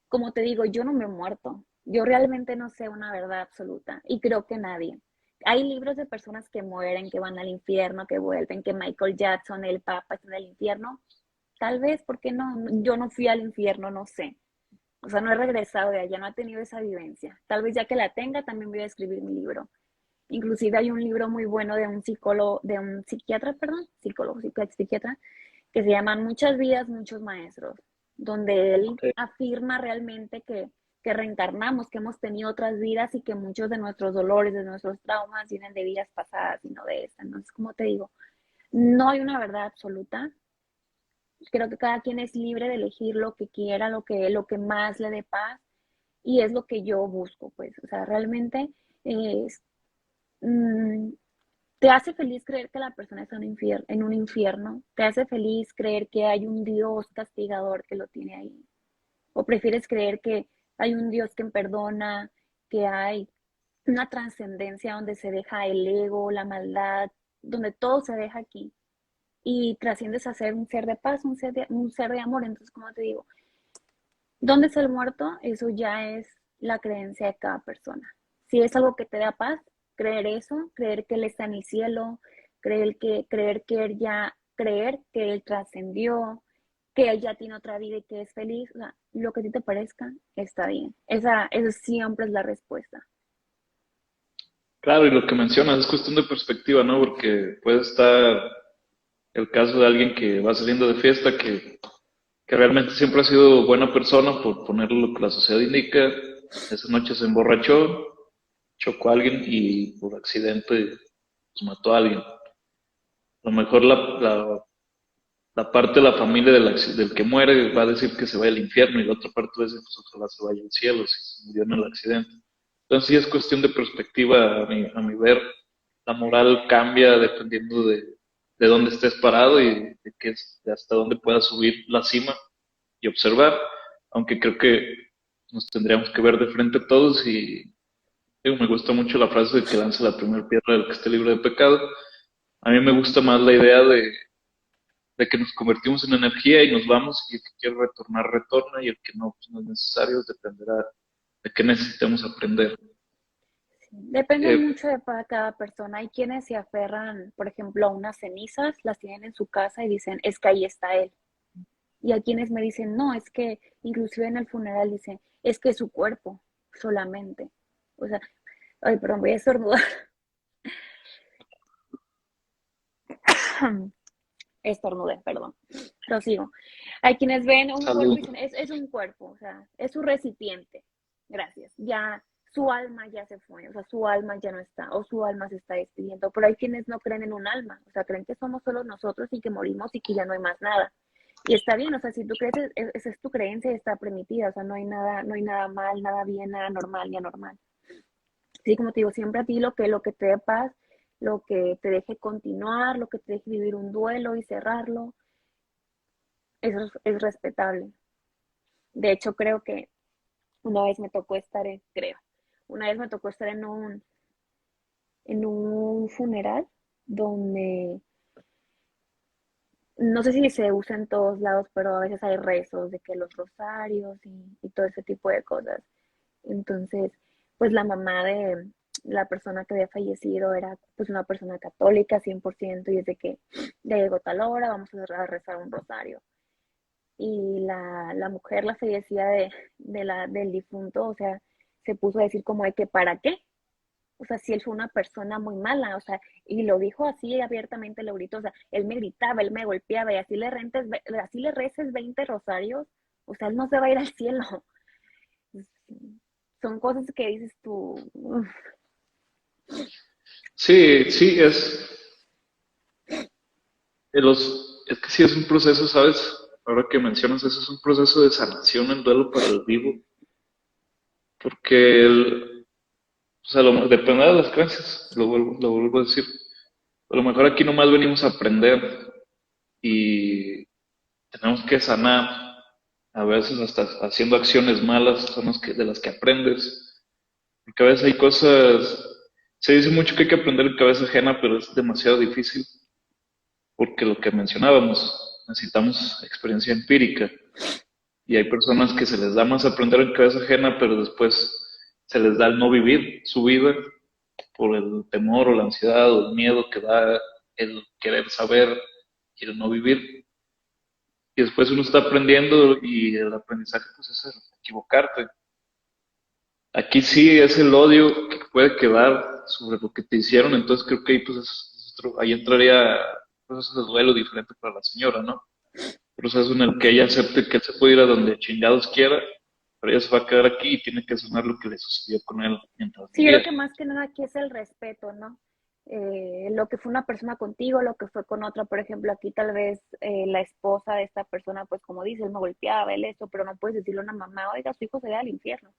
Speaker 1: Como te digo, yo no me he muerto. Yo realmente no sé una verdad absoluta y creo que nadie. Hay libros de personas que mueren, que van al infierno, que vuelven, que Michael Jackson, el Papa, está en el infierno. Tal vez, porque no? Yo no fui al infierno, no sé. O sea, no he regresado de allá, no he tenido esa vivencia. Tal vez ya que la tenga, también voy a escribir mi libro. Inclusive hay un libro muy bueno de un psicólogo, de un psiquiatra, perdón, psicólogo, psiquiatra, que se llama Muchas vidas, muchos maestros, donde él
Speaker 2: Okay.
Speaker 1: afirma realmente que reencarnamos, que hemos tenido otras vidas y que muchos de nuestros dolores, de nuestros traumas vienen de vidas pasadas y no de esta. Entonces, como te digo, no hay una verdad absoluta. Creo que cada quien es libre de elegir lo que quiera, lo que más le dé paz y es lo que yo busco, pues, o sea, realmente es, mm, ¿te hace feliz creer que la persona está en un infierno? ¿Te hace feliz creer que hay un Dios castigador que lo tiene ahí? ¿O prefieres creer que hay un Dios que perdona, que hay una trascendencia donde se deja el ego, la maldad, donde todo se deja aquí y trasciendes a ser un ser de paz, un ser de amor? Entonces, como te digo, ¿dónde está el muerto? Eso ya es la creencia de cada persona. Si es algo que te da paz, creer eso, creer que Él está en el cielo, creer que Él trascendió, que Él ya tiene otra vida y que es feliz, o sea, lo que a ti te parezca, está bien. Esa siempre es la respuesta.
Speaker 2: Claro, y lo que mencionas es cuestión de perspectiva, ¿no? Porque puede estar el caso de alguien que va saliendo de fiesta, que realmente siempre ha sido buena persona, por poner lo que la sociedad indica. Esa noche se emborrachó, chocó a alguien y por accidente pues, mató a alguien. A lo mejor la parte de la familia del que muere va a decir que se vaya al infierno y la otra parte va a decir pues ojalá se vaya al cielo si se murió en el accidente. Entonces sí es cuestión de perspectiva, a mi ver. La moral cambia dependiendo de dónde estés parado y de hasta dónde puedas subir la cima y observar, aunque creo que nos tendríamos que ver de frente todos y digo, me gusta mucho la frase de que lance la primera piedra del que esté libre de pecado. A mí me gusta más la idea de que nos convertimos en energía y nos vamos y el que quiere retornar, retorna y el que no, pues no es necesario, dependerá de qué necesitemos aprender.
Speaker 1: Depende
Speaker 2: Eh,
Speaker 1: mucho de para cada persona. Hay quienes se aferran, por ejemplo, a unas cenizas, las tienen en su casa y dicen, es que ahí está Él. Y hay quienes me dicen, no, es que inclusive en el funeral dicen, es que es su cuerpo solamente. O sea, ay, perdón, voy a estornudar. Estornudé, perdón. Prosigo. Hay quienes ven un cuerpo y
Speaker 2: Salud.
Speaker 1: dicen, es un cuerpo, o sea, es su recipiente. Gracias. Ya su alma ya se fue, o sea, su alma ya no está, o su alma se está despidiendo. Pero hay quienes no creen en un alma, o sea, creen que somos solo nosotros y que morimos y que ya no hay más nada. Y está bien, o sea, si tú crees, esa es tu creencia, está permitida, o sea, no hay nada mal, nada bien, nada normal ni anormal. Sí, como te digo, siempre a ti lo que te dé paz, lo que te deje continuar, lo que te deje vivir un duelo y cerrarlo, eso es respetable. De hecho, creo que una vez me tocó estar una vez me tocó estar en un funeral donde no sé si se usa en todos lados, pero a veces hay rezos de que los rosarios y todo ese tipo de cosas. Entonces, pues la mamá de la persona que había fallecido era pues una persona católica 100% y desde que ya llegó tal hora, vamos a rezar un rosario. Y la mujer, la fallecida del difunto, o sea, se puso a decir como de que ¿para qué? O sea, si él fue una persona muy mala, o sea, y lo dijo así abiertamente, lo gritó, o sea, él me gritaba, él me golpeaba, y así le reces 20 rosarios, o sea, él no se va a ir al cielo. Son cosas que dices tú, uf,
Speaker 2: Sí, sí, es que sí es un proceso, ¿sabes? Ahora que mencionas eso, es un proceso de sanación el duelo para el vivo, porque o sea, depende de las creencias, lo vuelvo a decir. A lo mejor aquí nomás venimos a aprender y tenemos que sanar, a veces hasta haciendo acciones malas son de las que aprendes, porque a veces hay cosas, se dice mucho que hay que aprender en cabeza ajena, pero es demasiado difícil, porque lo que mencionábamos, necesitamos experiencia empírica. Y hay personas que se les da más aprender en cabeza ajena, pero después se les da el no vivir su vida por el temor o la ansiedad o el miedo que da el querer saber y el no vivir. Y después uno está aprendiendo y el aprendizaje pues es el equivocarte. Aquí sí es el odio que puede quedar sobre lo que te hicieron, entonces creo que ahí pues ahí entraría pues ese duelo diferente para la señora, ¿no? Proceso en el que ella acepte que él se puede ir a donde chingados quiera, pero ella se va a quedar aquí y tiene que sanar lo que le sucedió con él mientras
Speaker 1: sí, yo creo
Speaker 2: vivía.
Speaker 1: que más que nada aquí es el respeto, ¿no? Lo que fue una persona contigo, lo que fue con otra, por ejemplo, aquí tal vez la esposa de esta persona, pues como dice, él me golpeaba, él esto, pero no puedes decirle a una mamá, oiga, su hijo se va al infierno,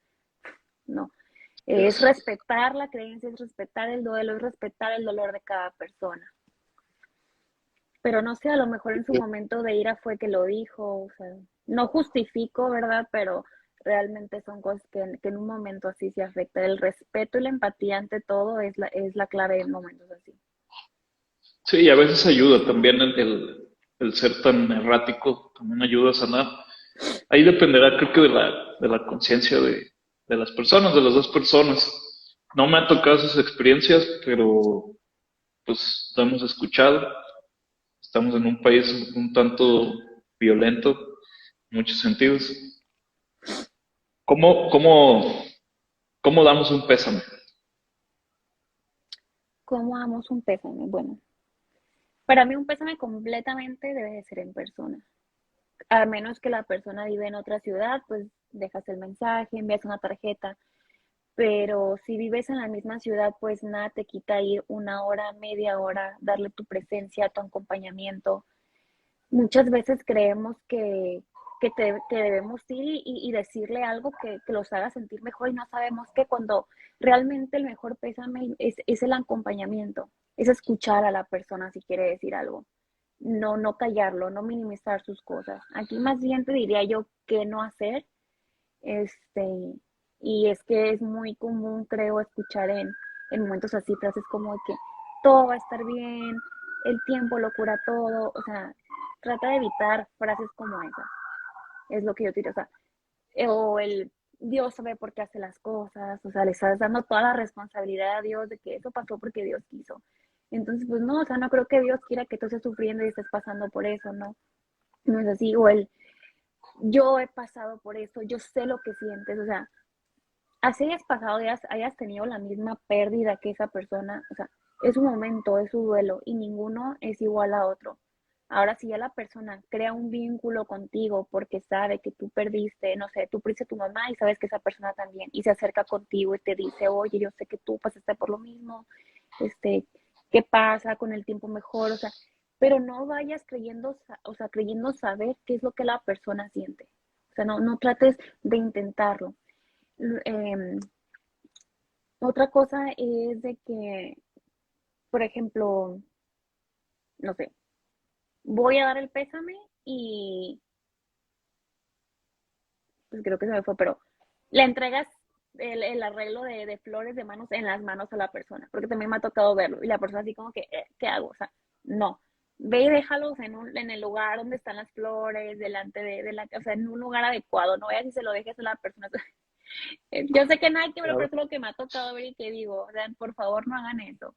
Speaker 1: no. Es
Speaker 2: Es-
Speaker 1: respetar la creencia, es respetar el duelo, es respetar el dolor de cada persona. Pero no sé, a lo mejor en su momento de ira fue que lo dijo, o sea, no justifico, ¿verdad? Pero realmente son cosas que en un momento así se afecta. El respeto y la empatía ante todo es la clave en momentos así.
Speaker 2: sí, y a veces ayuda también el ser tan errático, también ayuda a sanar. Ahí dependerá, creo que de la conciencia de las personas, de las dos personas. No me han tocado esas experiencias, pero pues lo hemos escuchado. Estamos en un país un tanto violento en muchos sentidos. ¿Cómo damos un pésame?
Speaker 1: ¿Cómo damos un pésame? Bueno, para mí un pésame completamente debe de ser en persona. A menos que la persona vive en otra ciudad, pues dejas el mensaje, envías una tarjeta. Pero si vives en la misma ciudad, pues nada te quita ir una hora, media hora, darle tu presencia, tu acompañamiento. Muchas veces creemos que debemos ir y decirle algo que los haga sentir mejor y no sabemos que cuando realmente el mejor pésame es el acompañamiento, es escuchar a la persona si quiere decir algo, no callarlo, no minimizar sus cosas. Aquí más bien te diría yo qué no hacer, este, y es que es muy común, creo, escuchar en momentos así frases como de que todo va a estar bien, el tiempo lo cura todo, o sea, trata de evitar frases como esas, es lo que yo diría, o sea, o el Dios sabe por qué hace las cosas, o sea, le estás dando toda la responsabilidad a Dios de que eso pasó porque Dios quiso. Entonces, pues no, o sea, no creo que Dios quiera que tú estés sufriendo y estés pasando por eso, ¿no? No es así, o el yo he pasado por eso, yo sé lo que sientes, o sea, así hayas pasado, hayas tenido la misma pérdida que esa persona, o sea, es su momento, es su duelo y ninguno es igual a otro. Ahora, si ya la persona crea un vínculo contigo porque sabe que tú perdiste, no sé, tú perdiste a tu mamá y sabes que esa persona también, y se acerca contigo y te dice, oye, yo sé que tú pasaste por lo mismo, este, ¿qué pasa? Con el tiempo mejor, o sea, pero no vayas creyendo, o sea, creyendo saber qué es lo que la persona siente. O sea, no trates de intentarlo. Eh, Otra cosa es de que, por ejemplo, no sé, voy a dar el pésame y pues creo que se me fue, pero le entregas el arreglo de flores de manos en las manos a la persona, porque también me ha tocado verlo, y la persona así como que, ¿qué hago? O sea, no, ve y déjalos en el lugar donde están las flores, delante de la, o sea, en un lugar adecuado, no vayas y se lo dejes a la persona. Yo sé que nada que ver, pero
Speaker 2: Claro.
Speaker 1: es lo que me ha tocado ver y que digo, o sea, por favor no hagan eso.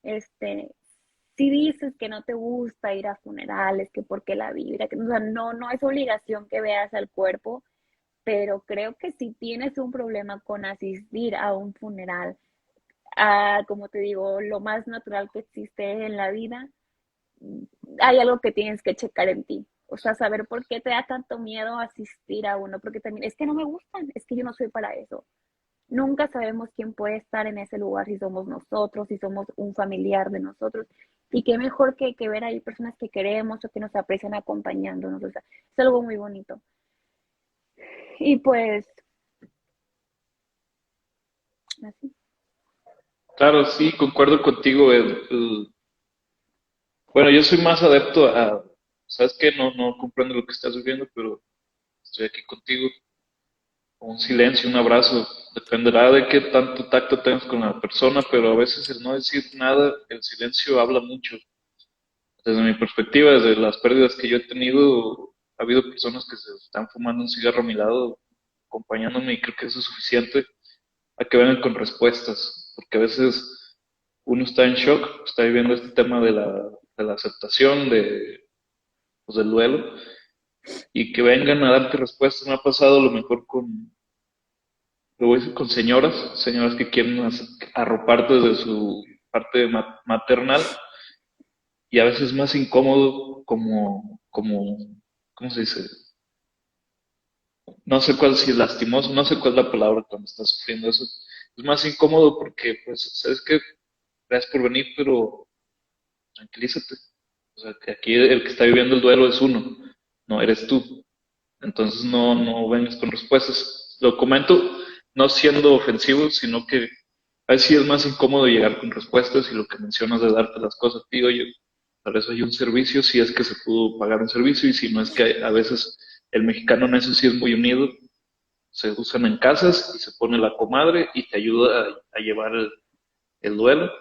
Speaker 1: Este, si dices que no te gusta ir a funerales, que porque la vibra, que o sea, no es obligación que veas al cuerpo, pero creo que si tienes un problema con asistir a un funeral, como te digo, lo más natural que existe en la vida, hay algo que tienes que checar en ti. O sea, saber por qué te da tanto miedo asistir a uno, porque también es que no me gustan, es que yo no soy para eso. Nunca sabemos quién puede estar en ese lugar, si somos nosotros, si somos un familiar de nosotros. Y qué mejor que ver ahí personas que queremos o que nos aprecian acompañándonos. O sea, es algo muy bonito. Y pues, así.
Speaker 2: Claro, sí, concuerdo contigo. Bueno, yo soy más adepto a, ¿sabes qué? No comprendo lo que estás viviendo, pero estoy aquí contigo. Un silencio, un abrazo, dependerá de qué tanto tacto tengas con la persona, pero a veces el no decir nada, el silencio habla mucho. Desde mi perspectiva, desde las pérdidas que yo he tenido, ha habido personas que se están fumando un cigarro a mi lado, acompañándome, y creo que eso es suficiente a que vengan con respuestas, porque a veces uno está en shock, está viviendo este tema de la aceptación, pues, del duelo, y que vengan a darte respuestas. Me ha pasado lo mejor lo voy a decir, con señoras que quieren arroparte desde su parte maternal, y a veces es más incómodo ¿cómo se dice? No sé cuál, si es lastimoso, no sé cuál es la palabra cuando estás sufriendo eso. Es más incómodo porque, pues, sabes que gracias por venir, pero tranquilízate. O sea, que aquí el que está viviendo el duelo es uno, no eres tú. Entonces no vengas con respuestas. Lo comento no siendo ofensivo, sino que a veces sí es más incómodo llegar con respuestas, y lo que mencionas de darte las cosas, tío, yo, para eso hay un servicio, si es que se pudo pagar un servicio, y si no es que a veces el mexicano en eso sí es muy unido, se usan en casas y se pone la comadre y te ayuda a llevar el duelo,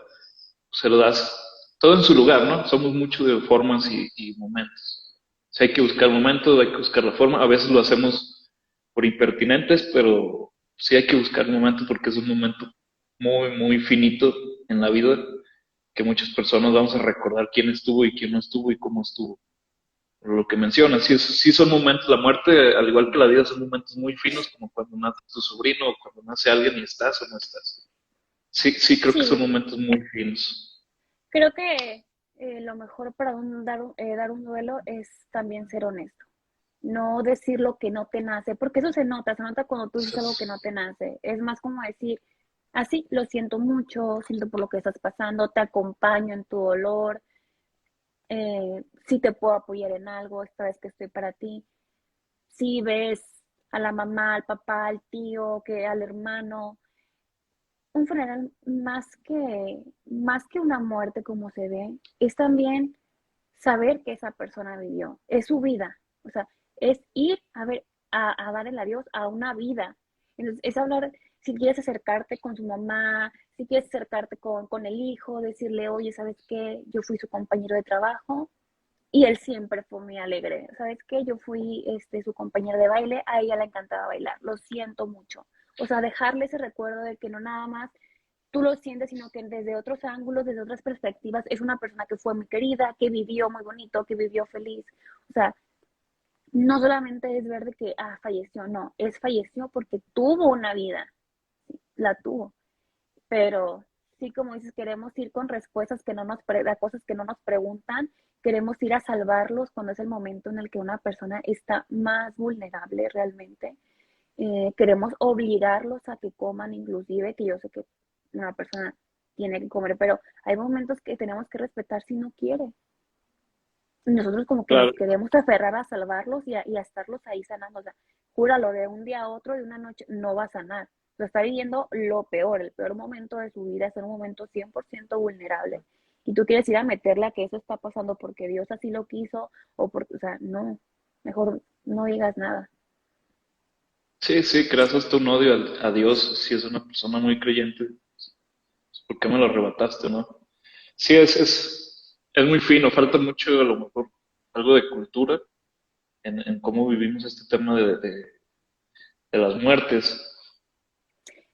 Speaker 2: se lo das todo en su lugar, ¿no? Somos mucho de formas y momentos. Si hay que buscar momentos, hay que buscar la forma. A veces lo hacemos por impertinentes, pero sí hay que buscar momentos porque es un momento muy finito en la vida, que muchas personas vamos a recordar quién estuvo y quién no estuvo y cómo estuvo. Por lo que mencionas, sí son momentos, la muerte, al igual que la vida, son momentos muy finos, como cuando nace tu sobrino o cuando nace alguien y estás o no estás. Sí, creo que son
Speaker 1: Sí,
Speaker 2: momentos muy finos.
Speaker 1: creo que lo mejor para dar un duelo es también ser honesto. No decir lo que no te nace, porque eso se nota cuando tú dices algo que no te nace. Es más como decir, así, lo siento mucho, siento por lo que estás pasando, te acompaño en tu dolor, si te puedo apoyar en algo, esta vez que estoy para ti. Si ves a la mamá, al papá, al tío, que al hermano, un funeral más que una muerte como se ve, es también saber que esa persona vivió, es su vida, o sea, es ir a ver, a dar el adiós a una vida. Entonces, es hablar, si quieres acercarte con su mamá, si quieres acercarte con el hijo, decirle, oye, ¿sabes qué? Yo fui su compañero de trabajo y él siempre fue muy alegre. ¿Sabes qué? Yo fui su compañero de baile, a ella le encantaba bailar, lo siento mucho. O sea, dejarle ese recuerdo de que no nada más tú lo sientes, sino que desde otros ángulos, desde otras perspectivas, es una persona que fue muy querida, que vivió muy bonito, que vivió feliz. O sea, no solamente es ver de que, falleció, no, es falleció porque tuvo una vida, la tuvo. Pero sí, como dices, queremos ir con respuestas que no a cosas que no nos preguntan, queremos ir a salvarlos cuando es el momento en el que una persona está más vulnerable realmente. Queremos obligarlos a que coman, inclusive, que yo sé que una persona tiene que comer, pero hay momentos que tenemos que respetar si no quiere. Y nosotros como que
Speaker 2: Claro,
Speaker 1: nos queremos aferrar a salvarlos y a estarlos ahí sanando. O sea, júralo, de un día a otro, de una noche, no va a sanar. O sea, está viviendo lo peor, el peor momento de su vida, es un momento 100% vulnerable. Y tú quieres ir a meterle a que eso está pasando porque Dios así lo quiso o porque, o sea, no, mejor no digas nada.
Speaker 2: sí, sí, creas hasta un odio a Dios si es una persona muy creyente. ¿Por qué me lo arrebataste, no? Sí, es muy fino, falta mucho a lo mejor algo de cultura en cómo vivimos este tema de las muertes.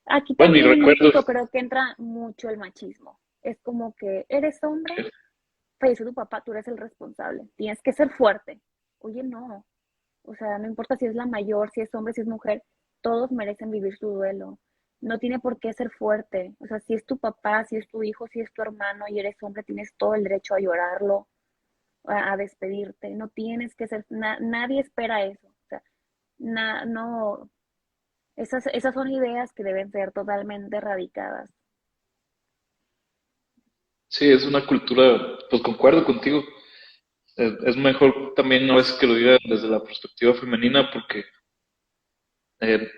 Speaker 1: Aquí
Speaker 2: Bueno, y
Speaker 1: también en
Speaker 2: recuerdo,
Speaker 1: México creo que entra mucho el machismo. Es como que eres hombre, falleció tu papá, tú eres el responsable. Tienes que ser fuerte. Oye, no. O sea, no importa si es la mayor, si es hombre, si es mujer, todos merecen vivir su duelo. No tiene por qué ser fuerte. O sea, si es tu papá, si es tu hijo, si es tu hermano y eres hombre, tienes todo el derecho a llorarlo, a despedirte. No tienes que ser, nadie espera eso. O sea, no, esas son ideas que deben ser totalmente erradicadas.
Speaker 2: sí, es una cultura, pues concuerdo contigo. Es mejor también a veces que lo digan desde la perspectiva femenina porque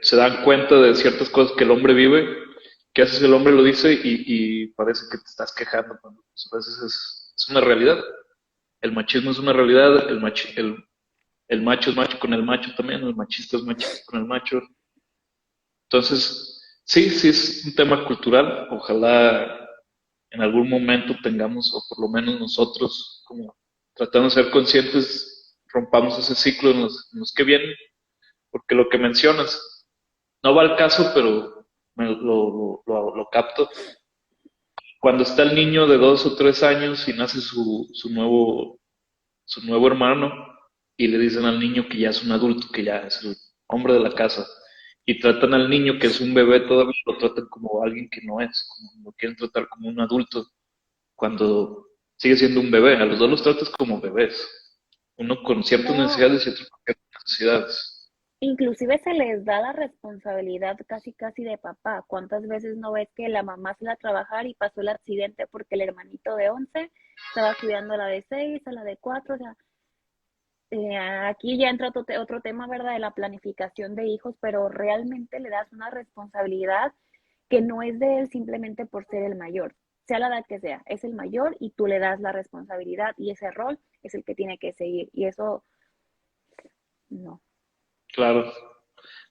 Speaker 2: se dan cuenta de ciertas cosas que el hombre vive, que haces el hombre lo dice y parece que te estás quejando cuando pues, a veces es una realidad. El machismo es una realidad, el macho es macho con el macho también, el machista es machista con el macho. Entonces, sí, sí es un tema cultural. Ojalá en algún momento tengamos, o por lo menos nosotros, como tratando de ser conscientes, rompamos ese ciclo en los que vienen, porque lo que mencionas no va al caso, pero lo capto. Cuando está el niño de 2 o 3 años y nace su nuevo hermano y le dicen al niño que ya es un adulto, que ya es el hombre de la casa, y tratan al niño que es un bebé todavía, lo tratan como alguien que no es, como lo quieren tratar como un adulto, cuando sigue siendo un bebé. A los dos los tratas como bebés, uno con ciertas
Speaker 1: No,
Speaker 2: necesidades y otro con ciertas necesidades.
Speaker 1: inclusive se les da la responsabilidad casi casi de papá. ¿Cuántas veces no ves que la mamá se la a trabajar y pasó el accidente porque el hermanito de 11 estaba cuidando a la de 6, a la de 4? O sea, aquí ya entra otro tema, ¿verdad? De la planificación de hijos, pero realmente le das una responsabilidad que no es de él simplemente por ser el mayor, sea la edad que sea, es el mayor y tú le das la responsabilidad y ese rol es el que tiene que seguir. Y eso, no.
Speaker 2: Claro.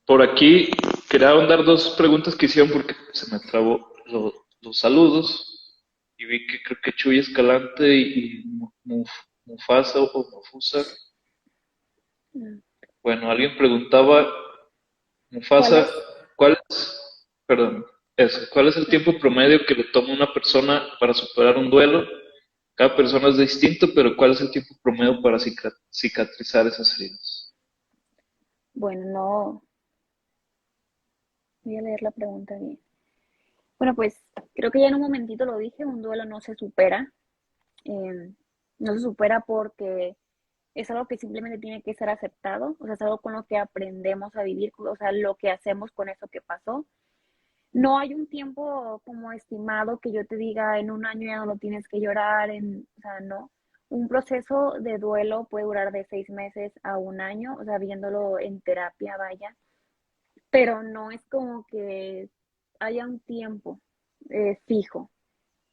Speaker 2: Por aquí quería dar dos preguntas que hicieron porque se me trabó los saludos y vi que creo que Chuy Escalante y Mufasa o Mufusa.
Speaker 1: Mm.
Speaker 2: Bueno, alguien preguntaba,
Speaker 1: ¿Cuál
Speaker 2: Mufasa,
Speaker 1: es?
Speaker 2: perdón, ¿cuál es el
Speaker 1: No.
Speaker 2: tiempo promedio que le toma a una persona para superar un duelo? Cada persona es distinto, pero ¿cuál es el tiempo promedio para cicatrizar esas heridas?
Speaker 1: Bueno, no, voy a leer la pregunta bien. Bueno, pues creo que ya en un momentito lo dije, un duelo no se supera. eh, no se supera porque es algo que simplemente tiene que ser aceptado, o sea, es algo con lo que aprendemos a vivir, o sea, lo que hacemos con eso que pasó. No hay un tiempo como estimado que yo te diga en un año ya no lo tienes que llorar, o sea, no. Un proceso de duelo puede durar de 6 meses a un año, o sea, viéndolo en terapia, vaya, pero no es como que haya un tiempo fijo,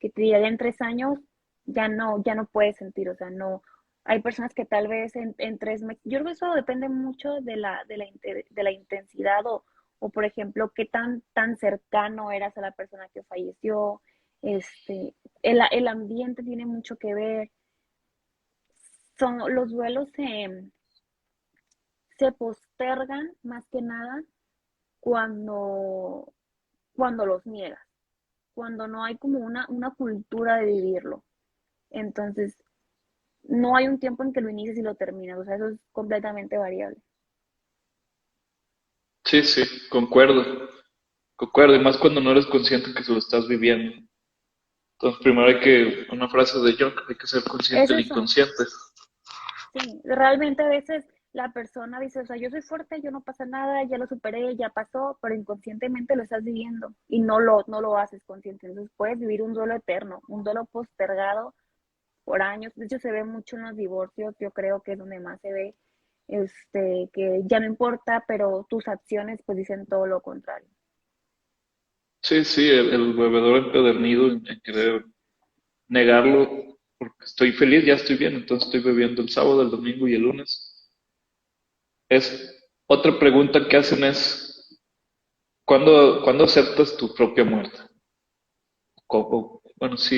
Speaker 1: que te diga ya en 3 años ya no puedes sentir, o sea, no. Hay personas que tal vez en 3 meses, yo creo que eso depende mucho de la intensidad o, por ejemplo, qué tan cercano eras a la persona que falleció. El ambiente tiene mucho que ver. Los duelos se postergan más que nada cuando, cuando los niegas, cuando no hay como una cultura de vivirlo. Entonces, no hay un tiempo en que lo inicies y lo termines, o sea, eso es completamente variable.
Speaker 2: Sí, sí, concuerdo, y más cuando no eres consciente que se lo estás viviendo. Entonces, primero una frase de Jung, hay que ser consciente
Speaker 1: Es
Speaker 2: del
Speaker 1: eso.
Speaker 2: inconsciente.
Speaker 1: Sí, realmente a veces la persona dice, o sea, yo soy fuerte, yo no pasa nada, ya lo superé, ya pasó, pero inconscientemente lo estás viviendo y no lo haces consciente. Entonces puedes vivir un duelo eterno, un duelo postergado por años. De hecho, se ve mucho en los divorcios, yo creo que es donde más se ve, que ya no importa, pero tus acciones pues dicen todo lo contrario.
Speaker 2: Sí, sí, el bebedor empedernido en querer negarlo, porque estoy feliz, ya estoy bien, entonces estoy bebiendo el sábado, el domingo y el lunes. Es otra pregunta que hacen es, ¿cuándo aceptas tu propia muerte? Bueno, sí,